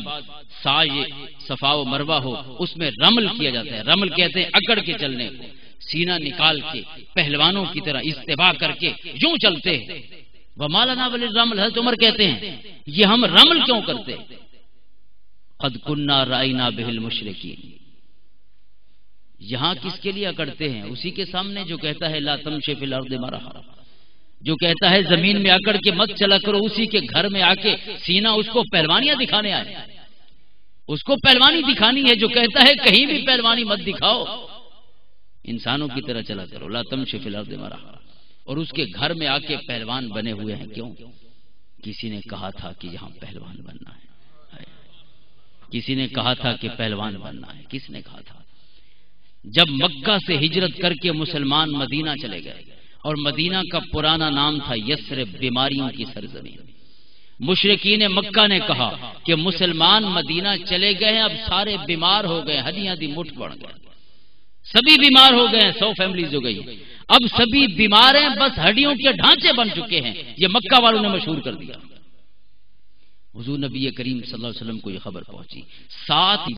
Speaker 1: سعی صفا و مروہ ہو اس میں رمل کیا جاتا ہے، رمل کہتے ہیں اکڑ کے چلنے کو، سینہ نکال کے پہلوانوں کی طرح استباع کر کے یوں چلتے ہیں۔ وَمَا لَنَا وَلِلرَّمْلِ، حضرت عمر کہتے ہیں یہ ہم رمل کیوں کرتے ہیں؟ قَدْ كُنَّا رَأَيْنَا بِهِ الْمُشْرِكِينَ، یہاں کس کے لیے اکڑتے ہیں؟ اسی کے سامنے جو کہتا ہے لا تمشِ فی الارض مرحا، جو کہتا ہے زمین میں اکڑ کے مت چلا کرو، اسی کے گھر میں آ کے سینہ اس کو پہلوانیاں دکھانے آئے، اس کو پہلوانی دکھانی ہے، جو کہتا ہے کہیں بھی پہلوانی مت دکھاؤ، انسانوں کی طرح چلا کرو، لا تمشِ فی الارض مرحا، اور اس کے گھر میں آ کے پہلوان بنے ہوئے ہیں۔ کیوں؟ کسی نے کہا تھا کہ یہاں پہلوان بننا ہے، کسی نے کہا تھا کہ پہلوان بننا ہے، کس نے کہا تھا؟ جب مکہ سے ہجرت کر کے مسلمان مدینہ چلے گئے، اور مدینہ کا پرانا نام تھا یثرب، بیماریوں کی سرزمین، مشرکین مکہ نے کہا کہ مسلمان مدینہ چلے گئے ہیں، اب سارے بیمار ہو گئے، ہڈیاں دی مٹھ بڑھ گئے، سبھی بیمار ہو گئے ہیں، 100 فیملیز ہو گئی، اب سبھی بیمار ہیں، بس ہڈیوں کے ڈھانچے بن چکے ہیں، یہ مکہ والوں نے مشہور کر دیا۔ حضور نبی کریم صلی اللہ علیہ وسلم کو یہ خبر پہنچی، 7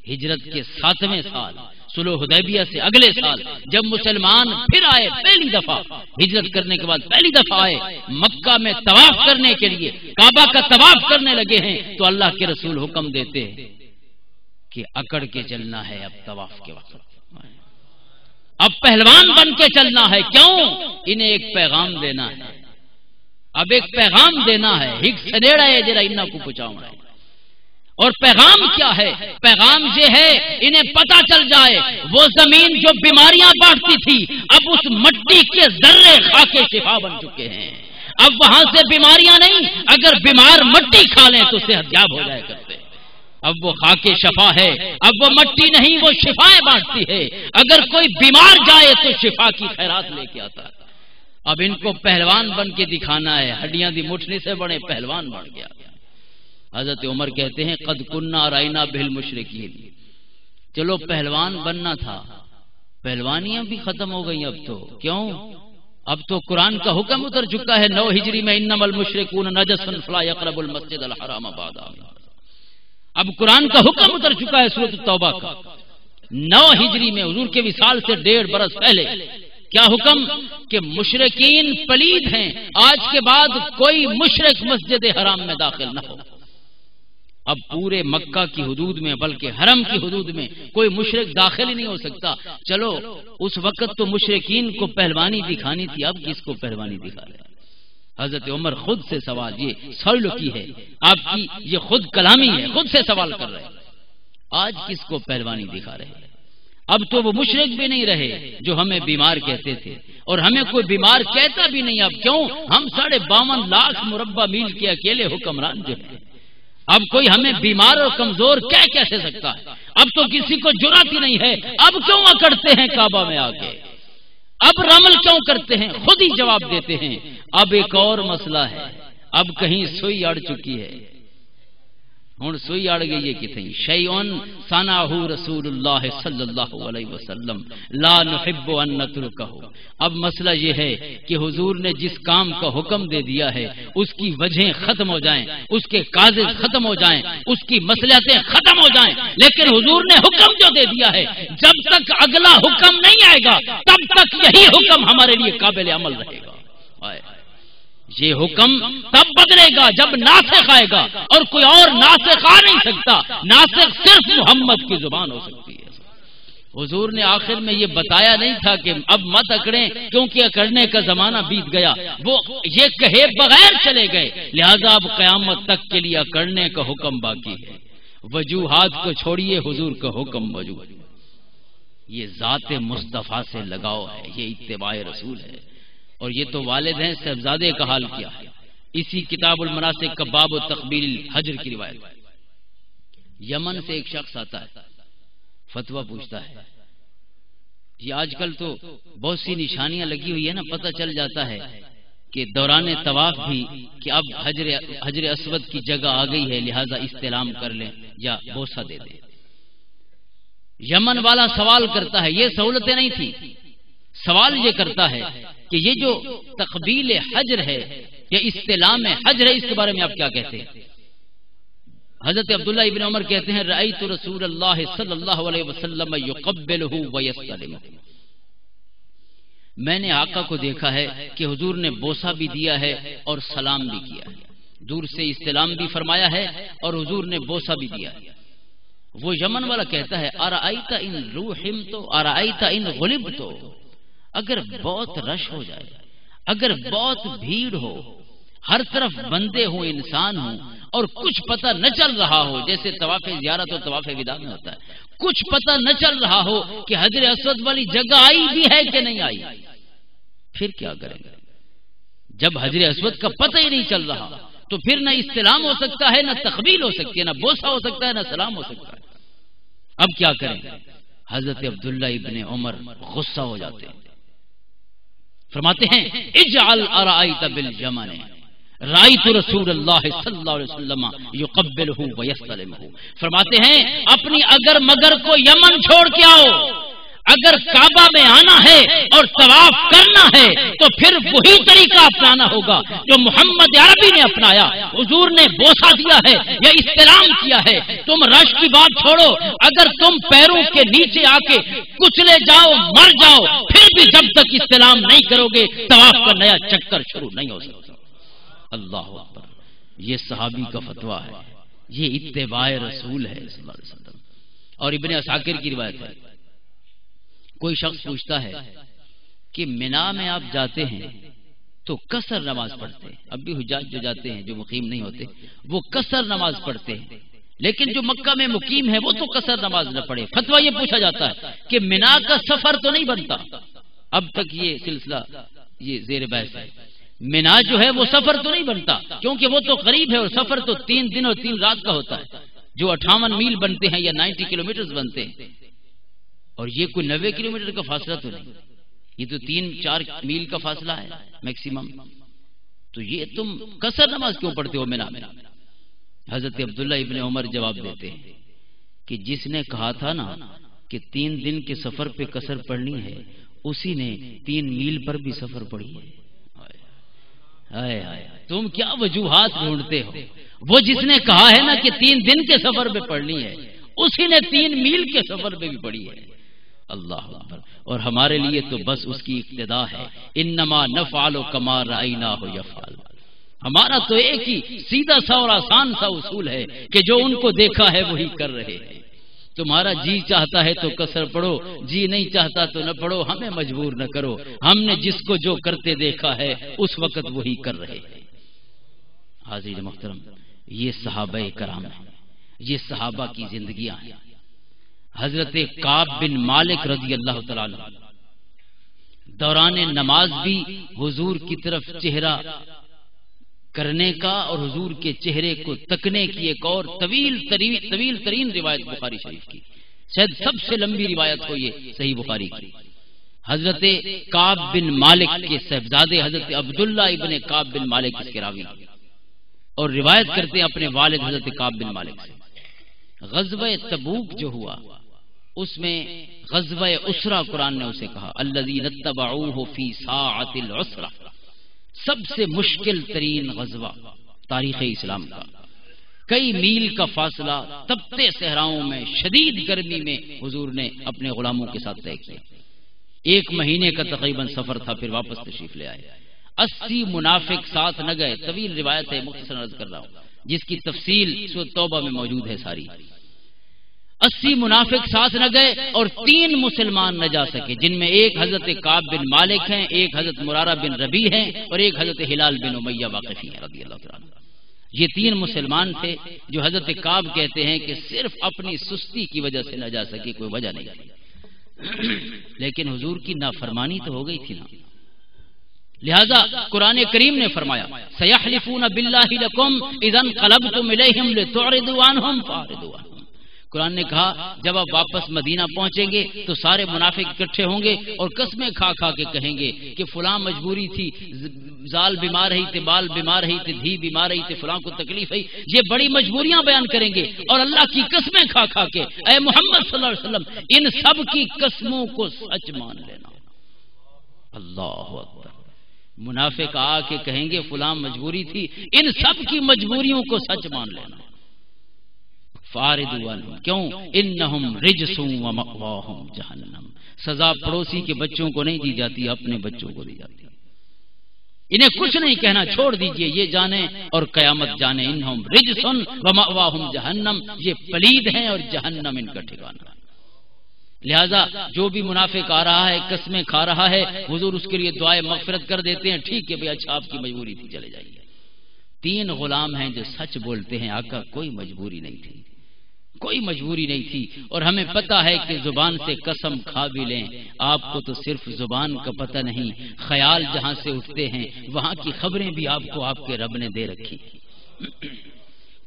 Speaker 1: ہجرت کے 7ویں سال صلح حدیبیہ سے اگلے سال جب مسلمان پھر آئے پہلی دفعہ ہجرت کرنے کے بعد پہلی دفعہ آئے مکہ میں طواف کرنے کے لیے کعبہ کا طواف کرنے لگے ہیں تو اللہ کے رسول حکم دیتے ہیں کہ اکڑ کے چلنا ہے، اب طواف کے وقت اب پہلوان بن کے چلنا ہے. کیوں؟ انہیں ایک پیغام دینا ہے، اب ایک پیغام دینا ہے. ہک سنیڑا ہے جرا انہاں کو پہنچاؤں ہے. اور پیغام کیا ہے؟ پیغام یہ ہے انہیں پتا چل جائے وہ زمین جو بیماریاں بانٹتی تھی اب اس مٹی کے ذرے کھا کے شفا بن چکے ہیں. اب وہاں سے بیماریاں نہیں، اگر بیمار مٹی کھا لیں تو صحت یاب ہو جائے کرتے. اب وہ خاک شفا ہے، اب وہ مٹی نہیں، وہ شفائیں بانٹتی ہے. اگر کوئی بیمار جائے تو شفا کی خیرات لے کے آتا ہے. اب ان کو پہلوان بن کے دکھانا ہے. ہڈیاں دی مٹھنی سے بڑے پہلوان بن گیا. حضرت عمر کہتے ہیں قد کننا رائنا بالمشرکین. چلو پہلوان بننا تھا، پہلوانیاں بھی ختم ہو گئی. اب تو کیوں؟ اب تو قرآن کا حکم اتر چکا ہے 9 ہجری میں انما المشرکون نجس فلا يقربوا المسجد الحرام بعد عامهم. اب قرآن کا حکم اتر چکا ہے سورۃ التوبہ کا 9 ہجری میں حضور کے وصال سے 1.5 برس پہلے. کیا حکم؟ کہ مشرکین پلید ہیں، آج کے بعد کوئی مشرک مسجد حرام میں داخل نہ ہو. اب پورے مکہ کی حدود میں بلکہ حرم کی حدود میں کوئی مشرک داخل ہی نہیں ہو سکتا. چلو اس وقت تو مشرکین کو پہلوانی دکھانی تھی، اب کس کو پہلوانی دکھا رہے ہیں؟ حضرت عمر خود سے سوال، یہ سوال کی ہے آپ کی، یہ خود کلامی ہے، خود سے سوال کر رہے ہیں. آج کس کو پہلوانی دکھا رہے ہیں؟ اب تو وہ مشرک بھی نہیں رہے جو ہمیں بیمار کہتے تھے، اور ہمیں کوئی بیمار کہتا بھی نہیں. اب کیوں؟ ہم 52 لاکھ مربع میل کے اکیلے حکمران جو ہیں. اب کوئی ہمیں بیمار اور کمزور کیسے سکتا ہے؟ اب تو کسی کو جرات ہی نہیں ہے. اب کیوں اکڑتے ہیں کعبہ میں آ کے؟ اب رمل کیوں کرتے ہیں؟ خود ہی جواب دیتے ہیں. اب ایک اور مسئلہ ہے، اب کہیں سوئی اڑ چکی ہے. ہوں سوئی اڑ گئی ہے کتنی. شیئن صنعہ رسول اللہ صلی اللہ علیہ وسلم لا نحب ان نترکہ. اب مسئلہ یہ ہے کہ حضور نے جس کام کا حکم دے دیا ہے اس کی وجہیں ختم ہو جائیں، اس کے کاذب ختم ہو جائیں، اس کی مصلحتیں ختم ہو جائیں، لیکن حضور نے حکم جو دے دیا ہے جب تک اگلا حکم نہیں آئے گا تب تک یہی حکم ہمارے لیے قابل عمل رہے گا. یہ حکم تب بدلے گا جب ناسخ آئے گا، اور کوئی اور ناسخ آ نہیں سکتا. ناسخ صرف محمد کی زبان ہو سکتی ہے. حضور نے آخر میں یہ بتایا نہیں تھا کہ اب مت اکڑیں کیونکہ اکڑنے کا زمانہ بیت گیا. وہ یہ کہے بغیر چلے گئے، لہذا اب قیامت تک کے لیے اکڑنے کا حکم باقی ہے. وجوہات کو چھوڑیے، حضور کا حکم موجود. یہ ذات مصطفیٰ سے لگاؤ ہے، یہ اتباع رسول ہے. اور یہ تو والد ہیں صاحبزادے کا حال کیا ہے. اسی کتاب المناسک کا باب تقبیل الحجر کی روایت. یمن سے ایک شخص آتا ہے، فتویٰ پوچھتا ہے. یہ آج کل تو بہت سی نشانیاں لگی ہوئی ہے نا، پتہ چل جاتا ہے کہ دوران طواف بھی کہ اب حجر اسود کی جگہ آ گئی ہے، لہذا استلام کر لیں یا بوسہ دے دیں. یمن والا سوال کرتا ہے، یہ سہولتیں نہیں تھی. سوال یہ کرتا ہے کہ یہ جو تقبیل حجر ہے یا استلام حجر ہے، اس کے بارے میں آپ کیا کہتے ہیں؟ حضرت عبداللہ ابن عمر کہتے ہیں رأیت رسول اللہ صلی اللہ علیہ وسلم یقبلہ ویستلمہ. میں نے آقا کو دیکھا ہے کہ حضور نے بوسہ بھی دیا ہے اور سلام بھی کیا ہے، دور سے استلام بھی فرمایا ہے اور حضور نے بوسہ بھی دیا ہے. وہ یمن والا کہتا ہے ارأیت ان روحمت ارأیت ان غلبت. اگر بہت رش ہو جائے، اگر بہت بھیڑ ہو، ہر طرف بندے ہوں، انسان ہوں، اور کچھ پتہ نہ چل رہا ہو، جیسے طواف زیارت اور طواف وداع میں ہوتا ہے، کچھ پتہ نہ چل رہا ہو کہ حجر اسود والی جگہ آئی بھی ہے کہ نہیں آئی، پھر کیا کریں گے؟ جب حجر اسود کا پتہ ہی نہیں چل رہا تو پھر نہ استلام ہو سکتا ہے، نہ تقبیل ہو سکتی ہے، نہ بوسہ ہو سکتا ہے، نہ سلام ہو سکتا ہے. اب کیا کریں؟ حضرت عبداللہ ابن عمر غصہ ہو جاتے ہیں، فرماتے ہیں اجعل ارائیت بالجمن رأیت رسول اللہ صلی اللہ علیہ وسلم یقبلہ ویستلمہ. فرماتے ہیں اپنی اگر مگر کو یمن چھوڑ کے آؤ، اگر کعبہ میں آنا ہے اور طواف کرنا ہے تو پھر وہی طریقہ اپنانا ہوگا جو محمد عربی نے اپنایا. حضور نے بوسہ دیا ہے یا استلام کیا ہے. تم رش کی بات چھوڑو، اگر تم پیروں کے نیچے آ کے کچلے جاؤ مر جاؤ پھر بھی جب تک استلام نہیں کرو گے طواف کا نیا چکر شروع نہیں ہو سکتا. اللہ اکبر. یہ صحابی کا فتویٰ ہے، یہ اتباع رسول ہے صلی اللہ علیہ وسلم. اور ابن عساکر کی روایت ہے، کوئی شخص پوچھتا ہے کہ مینا میں آپ جاتے ہیں تو قصر نماز پڑھتے ہیں. اب بھی حجاج جو جاتے ہیں جو مقیم نہیں ہوتے وہ قصر نماز پڑھتے ہیں، لیکن جو مکہ میں مقیم ہے وہ تو قصر نماز نہ پڑھے. فتویٰ یہ پوچھا جاتا ہے کہ مینا کا سفر تو نہیں بنتا. اب تک یہ سلسلہ یہ زیر بحث ہے. مینا جو ہے وہ سفر تو نہیں بنتا کیونکہ وہ تو قریب ہے، اور سفر تو 3 دن اور 3 رات کا ہوتا ہے، جو 58 میل بنتے ہیں یا 90 کلومیٹر بنتے ہیں. اور یہ کوئی 90 کلومیٹر کا فاصلہ تو نہیں، یہ تو 3-4 میل کا فاصلہ ہے میکسیمم. تو یہ تم قصر نماز کیوں پڑھتے ہو مینا میں؟ حضرت عبداللہ ابن عمر جواب دیتے ہیں کہ جس نے کہا تھا نا کہ 3 دن کے سفر پہ قصر پڑھنی ہے اسی نے 3 میل پر بھی سفر پڑھی ہے. تم کیا وجوہات ڈھونڈتے ہو؟ وہ جس نے کہا ہے نا کہ 3 دن کے سفر پہ پڑھنی ہے اسی نے 3 میل کے سفر پہ بھی پڑھی ہے. اللہ اکبر. اور ہمارے لیے تو بس اس کی اقتدا ہے. انما نفعل کما رأیناہ یفعل. ہمارا تو ایک ہی سیدھا سا اور آسان سا اصول ہے کہ جو ان کو دیکھا ہے وہی کر رہے ہیں. تمہارا جی چاہتا ہے تو قصر پڑھو، جی نہیں چاہتا تو نہ پڑھو، ہمیں مجبور نہ کرو. ہم نے جس کو جو کرتے دیکھا ہے اس وقت وہی کر رہے ہیں. حاضرین محترم، یہ صحابہ کرام ہیں، یہ صحابہ کی زندگیاں ہیں. حضرت کعب بن مالک رضی اللہ تعالیٰ عنہ دوران نماز بھی حضور کی طرف چہرہ کرنے کا اور حضور کے چہرے کو تکنے کی ایک اور طویل ترین روایت بخاری شریف کی، شاید سب سے لمبی روایت ہو یہ صحیح بخاری کی. حضرت کعب بن مالک کے صاحبزادے حضرت عبداللہ ابن کعب بن مالک اس کے راوی اور روایت کرتے ہیں اپنے والد حضرت کعب بن مالک سے. غزوہ تبوک جو ہوا اس میں غزوہ اسرہ قرآن نے اسے کہا الذین اتبعوہ فی ساعۃ العسرہ، سب سے مشکل ترین غزوہ تاریخ اسلام کا. کئی میل کا فاصلہ تپتے صحراؤں میں شدید گرمی میں حضور نے اپنے غلاموں کے ساتھ طے کیا. 1 مہینے کا تقریباً سفر تھا، پھر واپس تشریف لے آئے. 80 منافق ساتھ نہ گئے. طویل روایت ہے، مختصر عرض کر رہا ہوں جس کی تفصیل سورۃ توبہ میں موجود ہے ساری. 80 منافق ساتھ نہ گئے اور 3 مسلمان نہ جا سکے، جن میں ایک حضرت کعب بن مالک ہیں، ایک حضرت مرارہ بن ربیع ہیں اور ایک حضرت ہلال بن امیہ واقفی ہیں رضی اللہ تعالیٰ عنہ. یہ 3 مسلمان تھے جو حضرت کعب کہتے ہیں کہ صرف اپنی سستی کی وجہ سے نہ جا سکے، کوئی وجہ نہیں تھی. لیکن حضور کی نافرمانی تو ہو گئی تھی نا، لہذا قرآن کریم نے فرمایا سیحلفون باللہ لکم اذا انقلبتم الیہم لتعرضوا عنہم فاعرضوا عنہم. قرآن نے کہا جب آپ واپس مدینہ پہنچیں گے تو سارے منافق اکٹھے ہوں گے اور قسمیں کھا کھا کے کہیں گے کہ فلاں مجبوری تھی، زال بیمار رہی تھی، بال بیمار رہی تھی، دھی بیمار رہی تھی، فلاں کو تکلیف ہے. یہ بڑی مجبوریاں بیان کریں گے اور اللہ کی قسمیں کھا کھا کے اے محمد صلی اللہ علیہ وسلم ان سب کی قسموں کو سچ مان لینا. اللہ اکبر. منافق آ کے کہیں گے فلاں مجبوری تھی، ان سب کی مجبوریوں کو سچ مان لینا. فاردوا عنہم، کیوں؟ انہم رجس ومأواہم جہنم. سزا پڑوسی کے بچوں کو نہیں دی جاتی، اپنے بچوں کو دی جاتی. انہیں کچھ نہیں کہنا، چھوڑ دیجئے، یہ جانے اور قیامت جانے. انہم رجس ومأواہم جہنم، یہ پلید ہیں اور جہنم ان کا ٹھکانہ. لہذا جو بھی منافق آ رہا ہے، قسمیں کھا رہا ہے، حضور اس کے لیے دعائے مغفرت کر دیتے ہیں. ٹھیک ہے بھائی، اچھا آپ کی مجبوری تھی، چلے جائیے. 3 غلام ہیں جو سچ بولتے ہیں آقا کوئی مجبوری نہیں تھی، کوئی مجبوری نہیں تھی. اور ہمیں پتہ ہے کہ زبان سے قسم کھا بھی لیں، آپ کو تو صرف زبان کا پتہ نہیں، خیال جہاں سے اٹھتے ہیں وہاں کی خبریں بھی آپ کو آپ کے رب نے دے رکھی.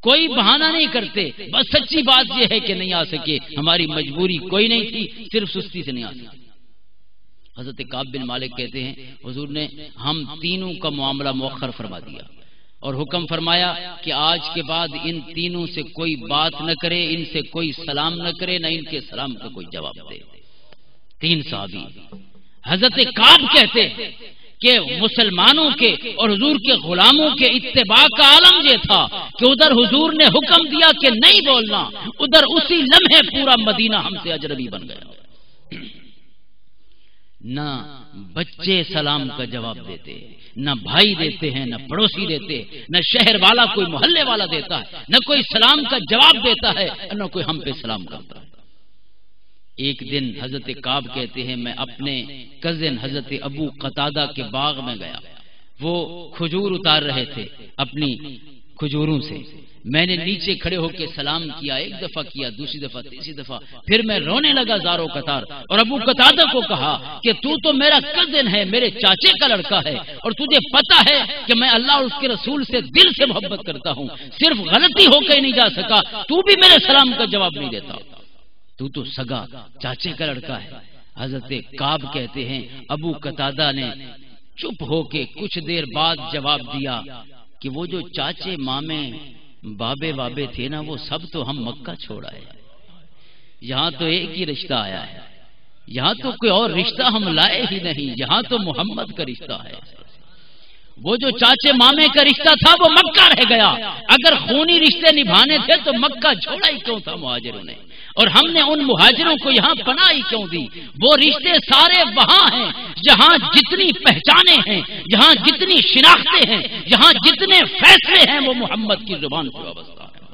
Speaker 1: کوئی بہانہ نہیں کرتے، بس سچی بات یہ ہے کہ نہیں آ سکے، ہماری مجبوری کوئی نہیں تھی، صرف سستی سے نہیں آ سکے. حضرت کعب بن مالک کہتے ہیں حضور نے ہم تینوں کا معاملہ مؤخر فرما دیا اور حکم فرمایا کہ آج کے بعد ان تینوں سے کوئی بات نہ کرے، ان سے کوئی سلام نہ کرے، نہ ان کے سلام کا کوئی جواب دے. 3 صحابی حضرت کعب کہتے ہیں کہ مسلمانوں کے اور حضور کے غلاموں کے اتباع کا عالم یہ تھا کہ ادھر حضور نے حکم دیا کہ نہیں بولنا، ادھر اسی لمحے پورا مدینہ ہم سے اجنبی بن گیا۔ نہ بچے سلام کا جواب دیتے، نہ بھائی دیتے ہیں، نہ پڑوسی دیتے، نہ شہر والا کوئی محلے والا دیتا ہے، نہ کوئی سلام کا جواب دیتا ہے، نہ کوئی ہم پہ سلام کرتا ہے۔ ایک دن حضرت کعب کہتے ہیں میں اپنے کزن حضرت ابو قتادہ کے باغ میں گیا، وہ کھجور اتار رہے تھے اپنی کھجوروں سے، میں نے نیچے کھڑے ہو کے سلام کیا، 1 دفعہ کیا، دوسری دفعہ، تیسری دفعہ، پھر میں رونے لگا زاروں قطار، اور ابو قتادہ کو کہا کہ تو میرا کزن ہے، میرے چاچے کا لڑکا ہے، اور تجھے پتا ہے کہ میں اللہ اور اس کے رسول سے دل سے محبت کرتا ہوں، صرف غلطی ہو کے نہیں جا سکا، تو بھی میرے سلام کا جواب نہیں دیتا، تو سگا چاچے کا لڑکا ہے۔ حضرت کعب کہتے ہیں ابو قتادہ نے چپ ہو کے کچھ دیر بعد جواب دیا کہ وہ جو چاچے مامے بابے بابے تھے نا، وہ سب تو ہم مکہ چھوڑ آئے، یہاں تو ایک ہی رشتہ آیا ہے، یہاں تو کوئی اور رشتہ ہم لائے ہی نہیں، یہاں تو محمد کا رشتہ ہے۔ وہ جو چاچے مامے کا رشتہ تھا وہ مکہ رہ گیا، اگر خونی رشتے نبھانے تھے تو مکہ چھوڑا ہی کیوں تھا مہاجروں نے، اور ہم نے ان مہاجروں کو یہاں پناہ ہی کیوں دی؟ وہ رشتے سارے وہاں ہیں جہاں جتنی پہچانیں ہیں، جہاں جتنی شناختیں ہیں، جہاں جتنے فیصلے ہیں، وہ محمد کی زبان سے وابستہ ہے۔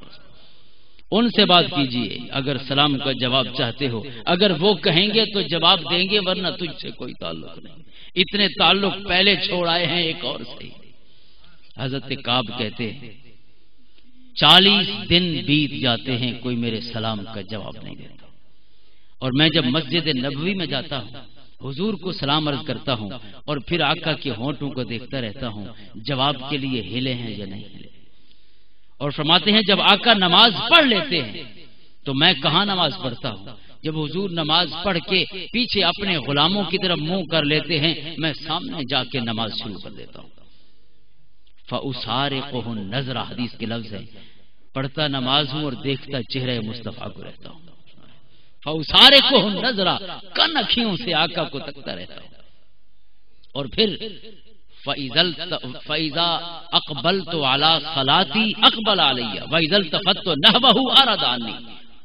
Speaker 1: ان سے بات کیجئے اگر سلام کا جواب چاہتے ہو، اگر وہ کہیں گے تو جواب دیں گے، ورنہ تجھ سے کوئی تعلق نہیں، اتنے تعلق پہلے چھوڑ آئے ہیں ایک اور سے۔ حضرت کعب کہتے ہیں 40 دن بیت جاتے ہیں کوئی میرے سلام کا جواب نہیں دیتا، اور میں جب مسجد نبوی میں جاتا ہوں حضور کو سلام عرض کرتا ہوں اور پھر آقا کے ہونٹوں کو دیکھتا رہتا ہوں جواب کے لیے ہلے ہیں یا نہیں ہلے، اور فرماتے ہیں جب آقا نماز پڑھ لیتے ہیں تو میں کہاں نماز پڑھتا ہوں، جب حضور نماز پڑھ کے پیچھے اپنے غلاموں کی طرف منہ کر لیتے ہیں میں سامنے جا کے نماز شروع کر دیتا ہوں۔ فَأُسَارِقُهُ النَّظْرَ حدیث کے لفظ ہے، پڑھتا نماز ہوں اور دیکھتا چہرے مصطفیٰ کو رہتا ہوں۔ فَأُسَارِقُهُ النَّظْرَ کن اکھیوں سے آقا کو تکتا رہتا ہوں، اور پھر فَإِذَا أَقْبَلْتُ عَلَى صَلَاتِي أَقْبَلَ عَلَيَّ وَإِذَا الْتَفَتْتُ نَحْوَهُ أَعْرَضَ عَنِّي۔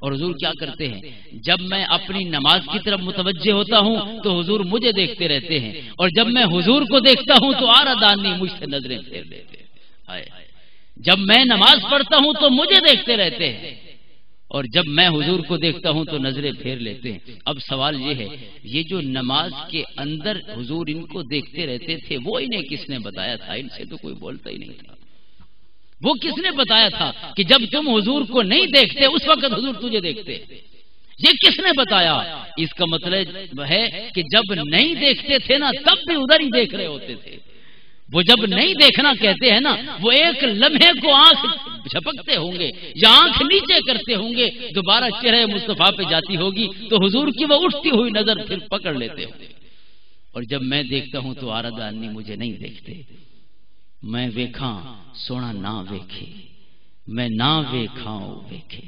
Speaker 1: اور حضور کیا کرتے ہیں، جب میں اپنی نماز کی طرف متوجہ ہوتا ہوں تو حضور مجھے دیکھتے رہتے ہیں، اور جب میں حضور کو دیکھتا ہوں تو أَعْرَضَ عَنِّي مجھ سے نظریں پھیر لیتے ہیں۔ جب میں نماز پڑھتا ہوں تو مجھے دیکھتے رہتے ہیں، اور جب میں حضور کو دیکھتا ہوں تو نظریں پھیر لیتے ہیں۔ اب سوال یہ ہے، یہ جو نماز کے اندر حضور ان کو دیکھتے رہتے تھے وہ انہیں کس نے بتایا تھا؟ ان سے تو کوئی بولتا ہی نہیں تھا۔ وہ کس نے بتایا تھا کہ جب تم حضور کو نہیں دیکھتے اس وقت حضور تجھے دیکھتے؟ یہ کس نے بتایا؟ اس کا مطلب ہے کہ جب نہیں دیکھتے تھے نا تب بھی ادھر ہی دیکھ رہے ہوتے تھے۔ وہ جب نہیں دیکھنا کہتے ہیں نا، وہ ایک لمحے کو آنکھ جھپکتے ہوں گے یا آنکھ نیچے کرتے ہوں گے، دوبارہ چہرے مصطفیٰ پہ جاتی ہوگی تو حضور کی وہ اٹھتی ہوئی نظر پھر پکڑ لیتے ہوں گے، اور جب میں دیکھتا ہوں تو أعرض عني مجھے نہیں دیکھتے۔ میں ویکھاں سونا نہ ویکھے، میں نہ ویکھاں ویکھے،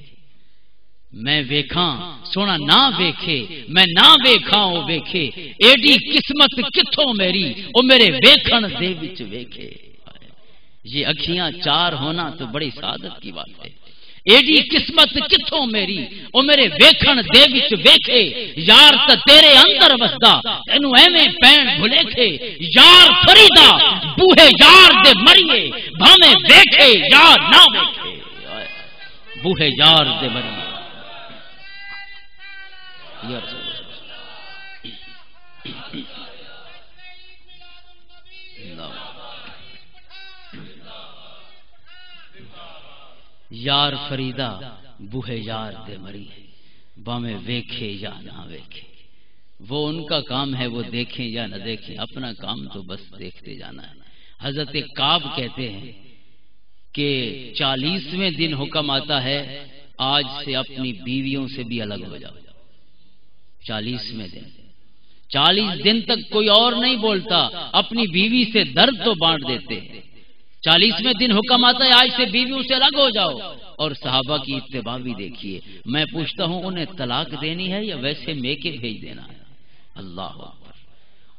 Speaker 1: میں ویکھاں سونا نہ ویکھے، میں نہ ویکھاں ویکھے، ایڈی قسمت کتھوں میری او میرے ویکھن دے وچ ویکھے۔ یہ اکھیاں 4 ہونا تو بڑی سعادت کی بات ہے۔ ایڈی قسمت کتھوں میری او میرے ویکھن دے وچ ویکھے، یار تے تیرے اندر وسدا تینوں ایویں پین بھلیکھے، یار فریدا بوہے یار دے مریے بھاویں ویکھے یار نہ ویکھے، بوہے یار دے مریے۔ یار فریدا بوہے یار دے مری، باویں ویکھے یا نہ ویکھے۔ وہ ان کا کام ہے، وہ دیکھیں یا نہ دیکھیں، اپنا کام تو بس دیکھتے جانا ہے۔ حضرت کعب کہتے ہیں کہ 40ویں دن حکم آتا ہے آج سے اپنی بیویوں سے بھی الگ ہو جاؤ۔ 40ویں دن، 40 دن تک کوئی اور نہیں بولتا، اپنی بیوی سے درد تو بانٹ دیتے ہیں۔ 40ویں دن حکم آتا ہے آج سے بیویوں سے الگ ہو جاؤ، اور صحابہ کی اتباع بھی دیکھیے۔ میں پوچھتا ہوں انہیں طلاق دینی ہے یا ویسے میکے بھیج دینا ہے؟ اللہ اکبر،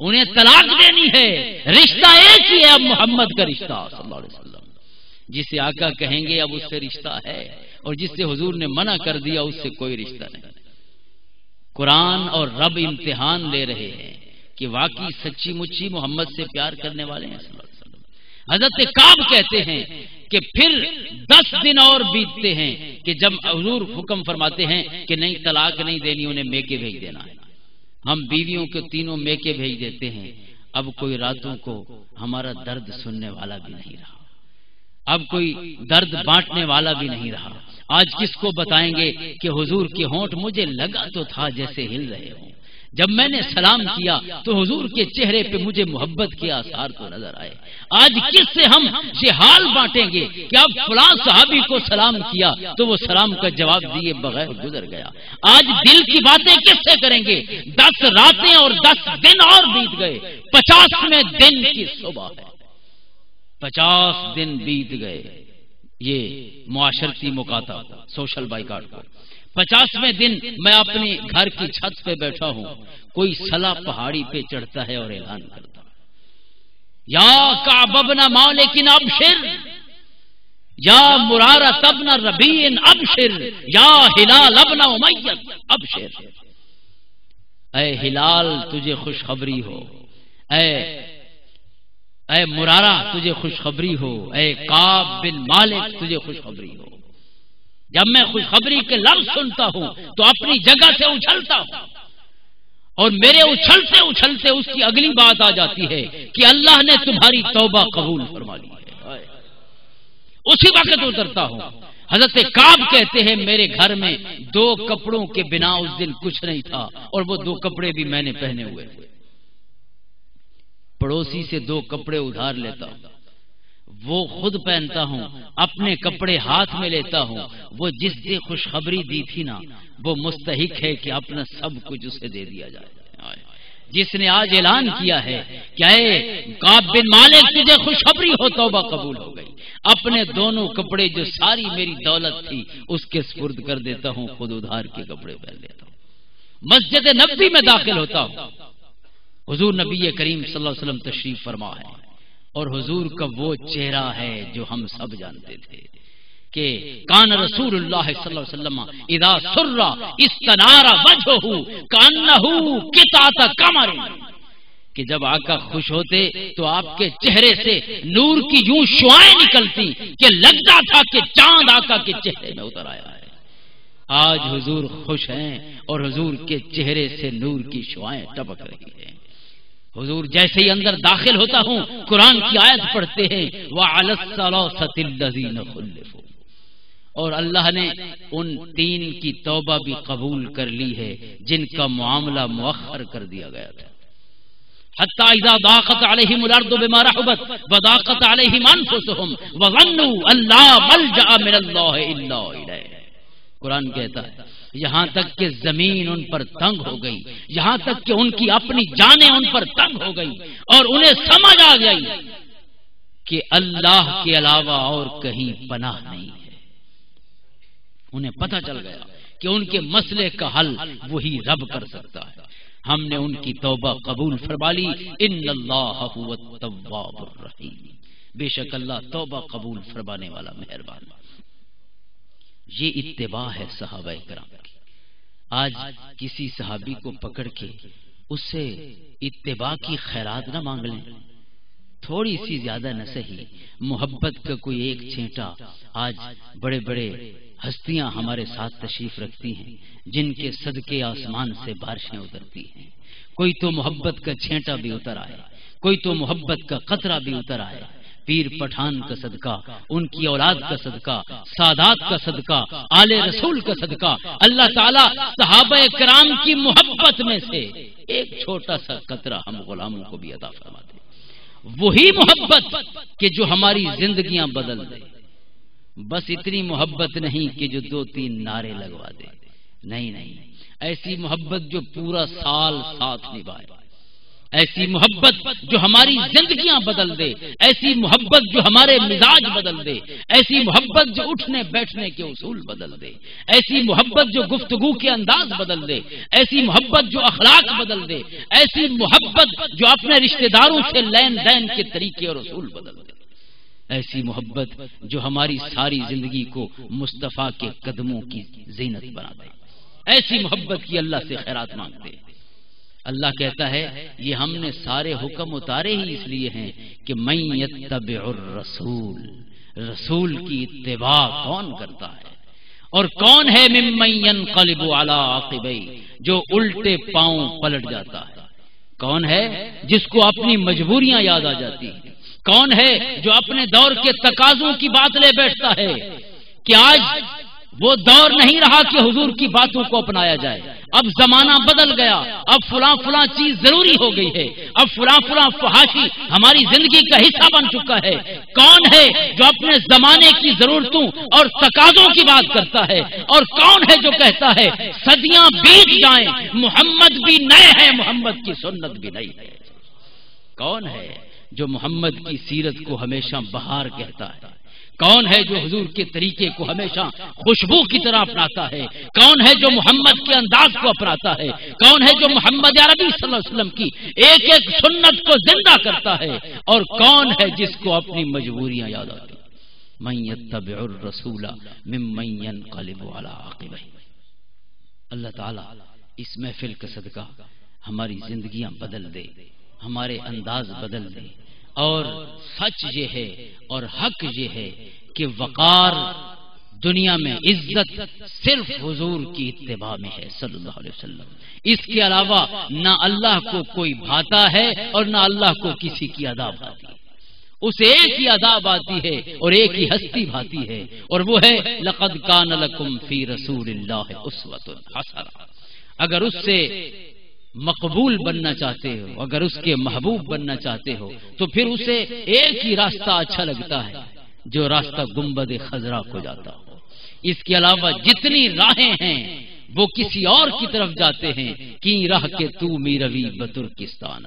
Speaker 1: انہیں طلاق دینی ہے، رشتہ ایک ہی ہے اب محمد کا رشتہ صلی اللہ علیہ وسلم، جسے آقا کہیں گے اب اس سے رشتہ ہے، اور جس سے حضور نے منع کر دیا اس سے کوئی رشتہ نہیں۔ قرآن اور رب امتحان لے رہے ہیں کہ واقعی سچی مچی محمد سے پیار کرنے والے ہیں صلی اللہ علیہ وسلم۔ حضرت کعب کہتے ہیں کہ پھر 10 دن اور بیتتے ہیں کہ جب حضور حکم فرماتے ہیں کہ نہیں طلاق نہیں دینی، انہیں میکے بھیج دینا ہے، ہم بیویوں کے تینوں میکے بھیج دیتے ہیں، اب کوئی راتوں کو ہمارا درد سننے والا بھی نہیں رہا، اب کوئی درد بانٹنے والا بھی نہیں رہا، آج کس کو بتائیں گے کہ حضور کے ہونٹ مجھے لگا تو تھا جیسے ہل رہے ہوں، جب میں نے سلام کیا تو حضور کے چہرے پہ مجھے محبت کے آثار تو نظر آئے، آج کس سے ہم یہ حال بانٹیں گے کہ اب فلاں صحابی کو سلام کیا تو وہ سلام کا جواب دیے بغیر گزر گیا، آج دل کی باتیں کس سے کریں گے؟ 10 راتیں اور 10 دن اور بیت گئے، 50ویں دن کی صبح ہے، 50 دن بیت گئے یہ معاشرتی مکاتب سوشل بائیکاٹ کو، 50ویں دن میں اپنی گھر کی چھت پہ بیٹھا ہوں، کوئی سلا پہاڑی پہ چڑھتا ہے اور اعلان کرتا یا کعب بن مالک ابشر، یا مرارہ ابن ربیع ابشر، یا ہلال ابن امیہ ابشر، اے ہلال تجھے خوشخبری ہو، اے مرارہ تجھے خوشخبری ہو، اے کعب بن مالک تجھے خوشخبری ہو۔ جب میں خوشخبری کے لفظ سنتا ہوں تو اپنی جگہ سے اچھلتا ہوں، اور میرے اچھلتے اچھلتے اس کی اگلی بات آ جاتی ہے کہ اللہ نے تمہاری توبہ قبول فرما لی ہے، اسی وقت اترتا ہوں۔ حضرت کعب کہتے ہیں میرے گھر میں 2 کپڑوں کے بنا اس دن کچھ نہیں تھا، اور وہ 2 کپڑے بھی میں نے پہنے ہوئے تھے، پڑوسی سے 2 کپڑے ادھار لیتا ہوں، وہ خود پہنتا ہوں، اپنے کپڑے ہاتھ میں لیتا ہوں، وہ جس نے خوشخبری دی تھی نا وہ مستحق ہے کہ اپنا سب کچھ اسے دے دیا جائے، جس نے آج اعلان کیا ہے کہ اے کعب بن مالک تجھے خوشخبری ہو، توبہ قبول ہو گئی، اپنے دونوں کپڑے جو ساری میری دولت تھی اس کے سپرد کر دیتا ہوں، خود ادھار کے کپڑے پہن لیتا ہوں، مسجد نبوی میں داخل ہوتا ہوں، حضور نبی کریم صلی اللہ علیہ وسلم تشریف فرما ہے، اور حضور کا وہ چہرہ ہے جو ہم سب جانتے تھے کہ کان رسول اللہ صلی اللہ علیہ وسلم اذا سر استنار وجهه كانه قطعه قمر، کہ جب آقا خوش ہوتے تو آپ کے چہرے سے نور کی یوں شعائیں نکلتی کہ لگتا تھا کہ چاند آقا کے چہرے میں اتر آیا ہے۔ آج حضور خوش ہیں اور حضور کے چہرے سے نور کی شعائیں ٹپک رہی ہیں۔ حضور جیسے ہی اندر داخل ہوتا ہوں قرآن کی آیت پڑھتے ہیں وَعَلَى الثَّلَاثَةِ الَّذِينَ خُلِّفُوا، اور اللہ نے ان 3 کی توبہ بھی قبول کر لی ہے جن کا معاملہ مؤخر کر دیا گیا تھا، حتی اذا ضاقت علیہم الارض بما رحبت وضاقت علیہم انفسہم وظنوا ان لا ملجأ من اللہ الا الیہ۔ قرآن کہتا ہے یہاں تک کہ زمین ان پر تنگ ہو گئی، یہاں تک کہ ان کی اپنی جانیں ان پر تنگ ہو گئی، اور انہیں سمجھ آ گئی کہ اللہ کے علاوہ اور کہیں پناہ نہیں ہے، انہیں پتہ چل گیا کہ ان کے مسئلے کا حل وہی رب کر سکتا ہے۔ ہم نے ان کی توبہ قبول فرما لی، ان اللہ هو التواب الرحیم، بے شک اللہ توبہ قبول فرمانے والا مہربان۔ یہ اتباع ہے صحابہ کرام کی۔ آج کسی صحابی کو پکڑ کے اس سے اتباع کی خیرات نہ مانگ لیں، تھوڑی سی زیادہ نہ صحیح، محبت کا کوئی ایک چھینٹا۔ آج بڑے بڑے ہستیاں ہمارے ساتھ تشریف رکھتی ہیں جن کے صدقے آسمان سے بارشیں اترتی ہیں، کوئی تو محبت کا چھینٹا بھی اتر آئے، کوئی تو محبت کا قطرہ بھی اتر آئے، پیر پٹھان کا صدقہ، ان کی اولاد کا صدقہ، سادات کا صدقہ، آل رسول کا صدقہ، اللہ تعالیٰ صحابہ کرام کی محبت میں سے ایک چھوٹا سا قطرہ ہم غلاموں کو بھی عطا فرماتے، وہی محبت کہ جو ہماری زندگیاں بدل دے، بس اتنی محبت نہیں کہ جو 2-3 نعرے لگوا دے، نہیں، ایسی محبت جو پورا سال ساتھ نبھائے، ایسی محبت جو ہماری زندگیاں بدل دے، ایسی محبت جو ہمارے مزاج بدل دے، ایسی محبت جو اٹھنے بیٹھنے کے اصول بدل دے، ایسی محبت جو گفتگو کے انداز بدل دے، ایسی محبت جو اخلاق بدل دے، ایسی محبت جو اپنے رشتہ داروں سے لین دین کے طریقے اور اصول بدل دے، ایسی محبت جو ہماری ساری زندگی کو مصطفیٰ کے قدموں کی زینت بنا دے، ایسی محبت کی اللہ سے خیرات مانگتے ہیں۔ اللہ کہتا ہے یہ ہم نے سارے حکم اتارے ہی اس لیے ہیں کہ من یتبع الرسول، رسول کی اتباع کون کرتا ہے اور کون ہے ممن ینقلب علی عقبیہ، جو الٹے پاؤں پلٹ جاتا ہے، کون ہے جس کو اپنی مجبوریاں یاد آ جاتی ہیں، کون ہے جو اپنے دور کے تقاضوں کی بات لے بیٹھتا ہے کہ آج وہ دور نہیں رہا کہ حضور کی باتوں کو اپنایا جائے، اب زمانہ بدل گیا، اب فلاں فلاں چیز ضروری ہو گئی ہے، اب فلاں فلاں فحاشی ہماری زندگی کا حصہ بن چکا ہے۔ کون ہے جو اپنے زمانے کی ضرورتوں اور تقاضوں کی بات کرتا ہے، اور کون ہے جو کہتا ہے صدیاں بیت جائیں محمد بھی نئے ہیں، محمد کی سنت بھی نئی ہے؟ کون ہے جو محمد کی سیرت کو ہمیشہ بہار کہتا ہے؟ کون ہے جو حضور کے طریقے کو ہمیشہ خوشبو کی طرح اپناتا ہے؟ کون ہے جو محمد کے انداز کو اپناتا ہے؟ کون ہے جو محمد عربی صلی اللہ علیہ وسلم کی ایک ایک سنت کو زندہ کرتا ہے؟ اور کون ہے جس کو اپنی مجبوریاں یاد آتی؟ من یتبع الرسول ممن ینقلب علی عقبیہ۔ اللہ تعالی اس محفل کا صدقہ ہماری زندگیاں بدل دے، ہمارے انداز بدل دے، اور سچ یہ ہے اور حق یہ ہے کہ وقار دنیا میں عزت صرف حضور کی اتباع میں ہے صلی اللہ علیہ وسلم۔ اس کے علاوہ نہ اللہ کو کوئی بھاتا ہے اور نہ اللہ کو کسی کی ادا بھاتی ہے، اسے ایک ہی ادا بھاتی ہے اور ایک ہی ہستی بھاتی ہے، اور وہ ہے لقد کان لکم فی رسول اللہ اسوۃ حسنہ۔ اگر اس سے مقبول بننا چاہتے ہو، اگر اس کے محبوب بننا چاہتے ہو، تو پھر اسے ایک ہی راستہ اچھا لگتا ہے جو راستہ گنبد خضرا کو جاتا ہو۔ اس کے علاوہ جتنی راہیں ہیں وہ کسی اور کی طرف جاتے ہیں، کی راہ کے تو میروی بترکستان۔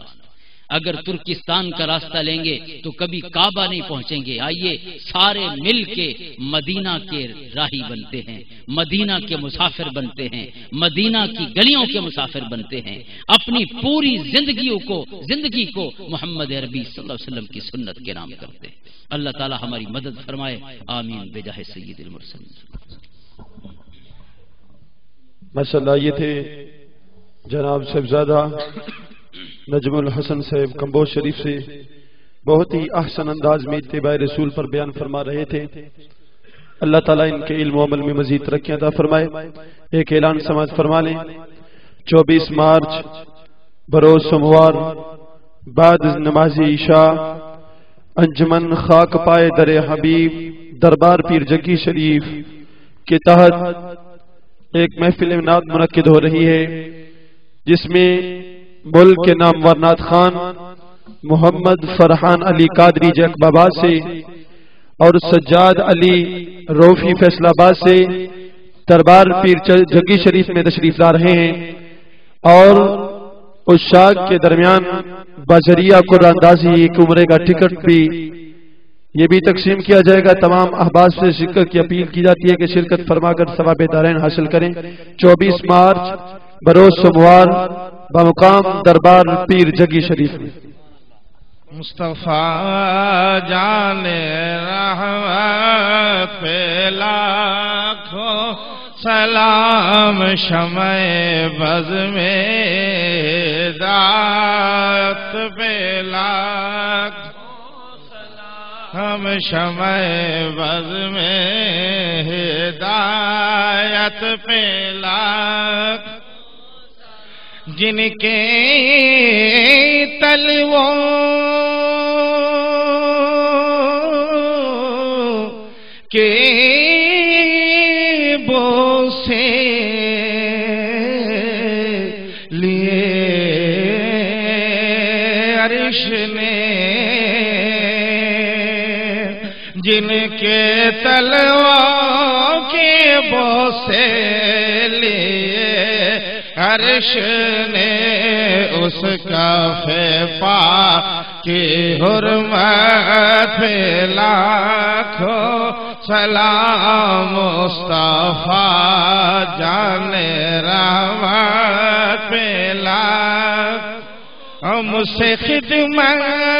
Speaker 1: اگر ترکستان کا راستہ لیں گے تو کبھی کعبہ نہیں پہنچیں گے۔ آئیے سارے مل کے مدینہ کے راہی بنتے ہیں، مدینہ کے مسافر بنتے ہیں، مدینہ کی گلیوں کے مسافر بنتے ہیں، اپنی پوری زندگی کو محمد عربی صلی اللہ علیہ وسلم کی سنت کے نام کرتے ہیں۔ اللہ تعالی ہماری مدد فرمائے، آمین بجاہ سید المرسلین۔
Speaker 2: ماشاءاللہ، یہ تھے جناب صاحبزادہ نجم الحسن صاحب کمبوج شریف سے، بہت ہی احسن انداز میں اتباع رسول پر بیان فرما رہے تھے۔ اللہ تعالیٰ ان کے علم و عمل میں مزید ترقی عطا فرمائے۔ ایک اعلان سماعت فرما لیں۔ 24 مارچ بروز سوموار بعد نماز عشاء انجمن خاک پائے در حبیب دربار پیر جگی شریف کے تحت ایک محفل نعت منعقد ہو رہی ہے، جس میں ملک کے نامور نعت خان محمد فرحان علی قادری جیکب آباد سے اور سجاد علی روفی فیصل آباد سے دربار پیر جگی شریف میں تشریف لا رہے ہیں، اور اس شاگ کے درمیان بذریعہ قرآن اندازی ایک عمرے کا ٹکٹ بھی یہ بھی تقسیم کیا جائے گا۔ تمام احباب سے شرکت کی اپیل کی جاتی ہے کہ شرکت فرما کر ثواب دارین حاصل کریں۔ 24 مارچ بروز سوموار بمقام دربار پیر جگی شریف میں۔
Speaker 3: مصطفیٰ جان رحمت پہ لاکھوں سلام، شمع بز میں ذات پہ لاکھوں سلام، شمع بز میں ہدایت پہ لاکھ، جن کے تلووں کے بوسے لیے عرش نے، جن کے تلووں کے بوسے لیے عرش نے اس کعفے پاک کی حرمت پہ لاکھوں سلام مصطفیٰ جان رحمت پہ لاکھ ہم سے خدمت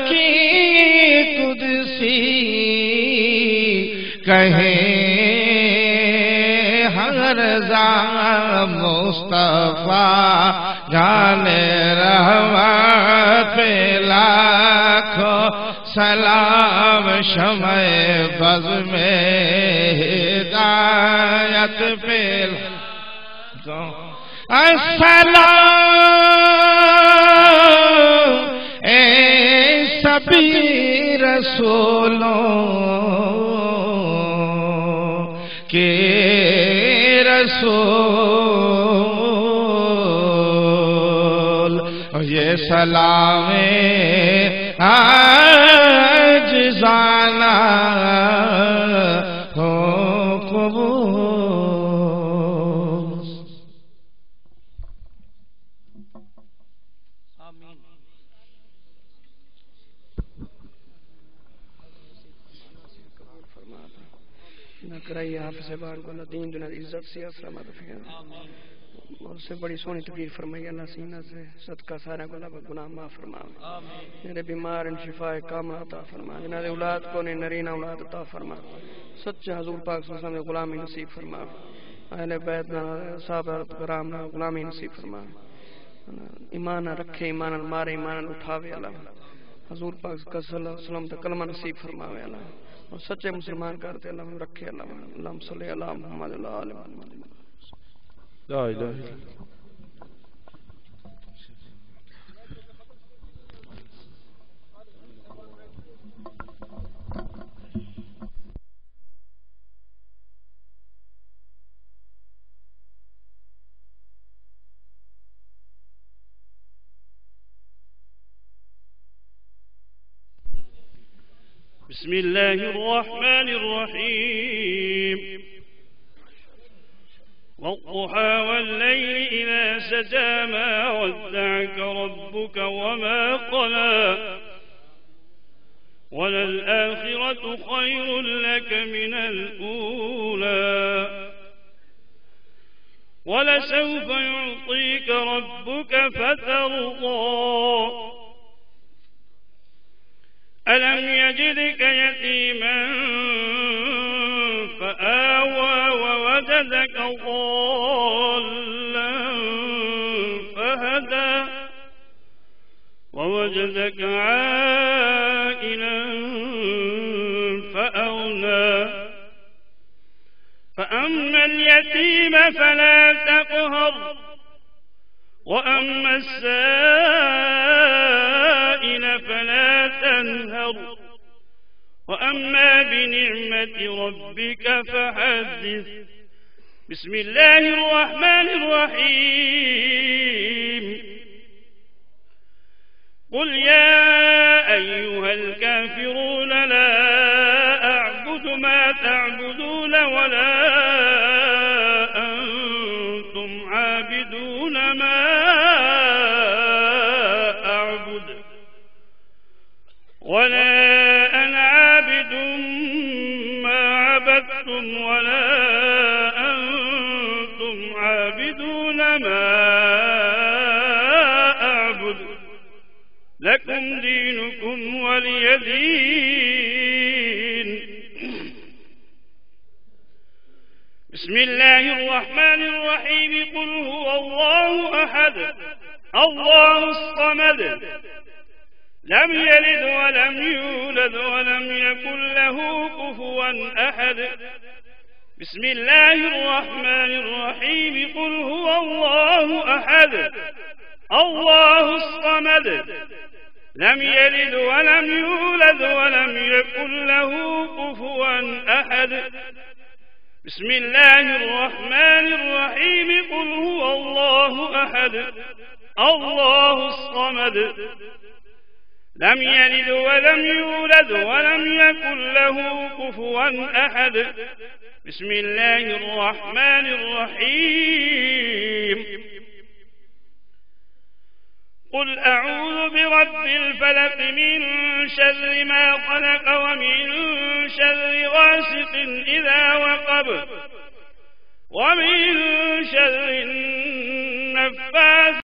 Speaker 3: کی قدسی کہیں ہر زام مصطفیٰ جان رحمت پہ لاکھوں سلام شمع بز میں ہدایت پہ السلام اے سبھی رسولوں کے رسول یہ سلام عاجزانہ ہو قبول
Speaker 4: آمین نہ کرائی حافظ بار کو نہ دین دنیا عزت سے اسلامت فیان اور سے بڑی سونی تقریر فرمائی اللہ سینہ سے صدقہ سارے کو اللہ گناہ معاف فرمائے میرے بیمار ان شفاء کامل عطا فرمائے جنہاں دے اولاد کو نے نرینہ اولاد عطا فرمائے سچے حضور پاک صلی اللہ علیہ وسلم غلامی نصیب فرمائے اہل بیت نہ صحابہ کرام نہ غلامی نصیب فرمائے ایمان رکھے ایمان مارے ایمان اٹھاوے اللہ حضور پاک صلی اللہ علیہ وسلم تے کلمہ نصیب فرماوے اللہ اور سچے مسلمان کرتے اللہ رکھے اللہ اللہم صلی علی محمد اللہ علیہ محمد
Speaker 2: لا الہ الا اللہ
Speaker 5: بسم الله الرحمن الرحيم والضحى والليل إذا سجى ما ودعك ربك وما قلى وللآخرة خير لك من الأولى ولسوف يعطيك ربك فترضى ألم يجدك يتيما فآوى ووجدك ضالا فهدى ووجدك عائلا فأغنى فأما اليتيم فلا تقهر وأما السائل فلا تنهر وأما بنعمة ربك فحدث بسم الله الرحمن الرحيم قل يا أيها الكافرون لا أعبد ما تعبدون ولا أنتم عابدون ما أعبد ولا أنا عابد ما عبدتم ولا أنتم عابدون ما أعبد لكم دينكم ولي دين بسم الله الرحمن الرحيم قل هو الله أحد الله الصمد لم يلد ولم يولد ولم يكن له كفوا أحد بسم الله الرحمن الرحيم قل هو الله أحد الله الصمد لم يلد ولم يولد ولم يكن له كفوا أحد بسم الله الرحمن الرحيم قل هو الله أحد الله الصمد لم يلد ولم يولد ولم يكن له كفوا أحد بسم الله الرحمن الرحيم الرجيم قل أعوذ برب الفلق من شر ما خلق ومن شر غاسق إذا وقب ومن شر النفاث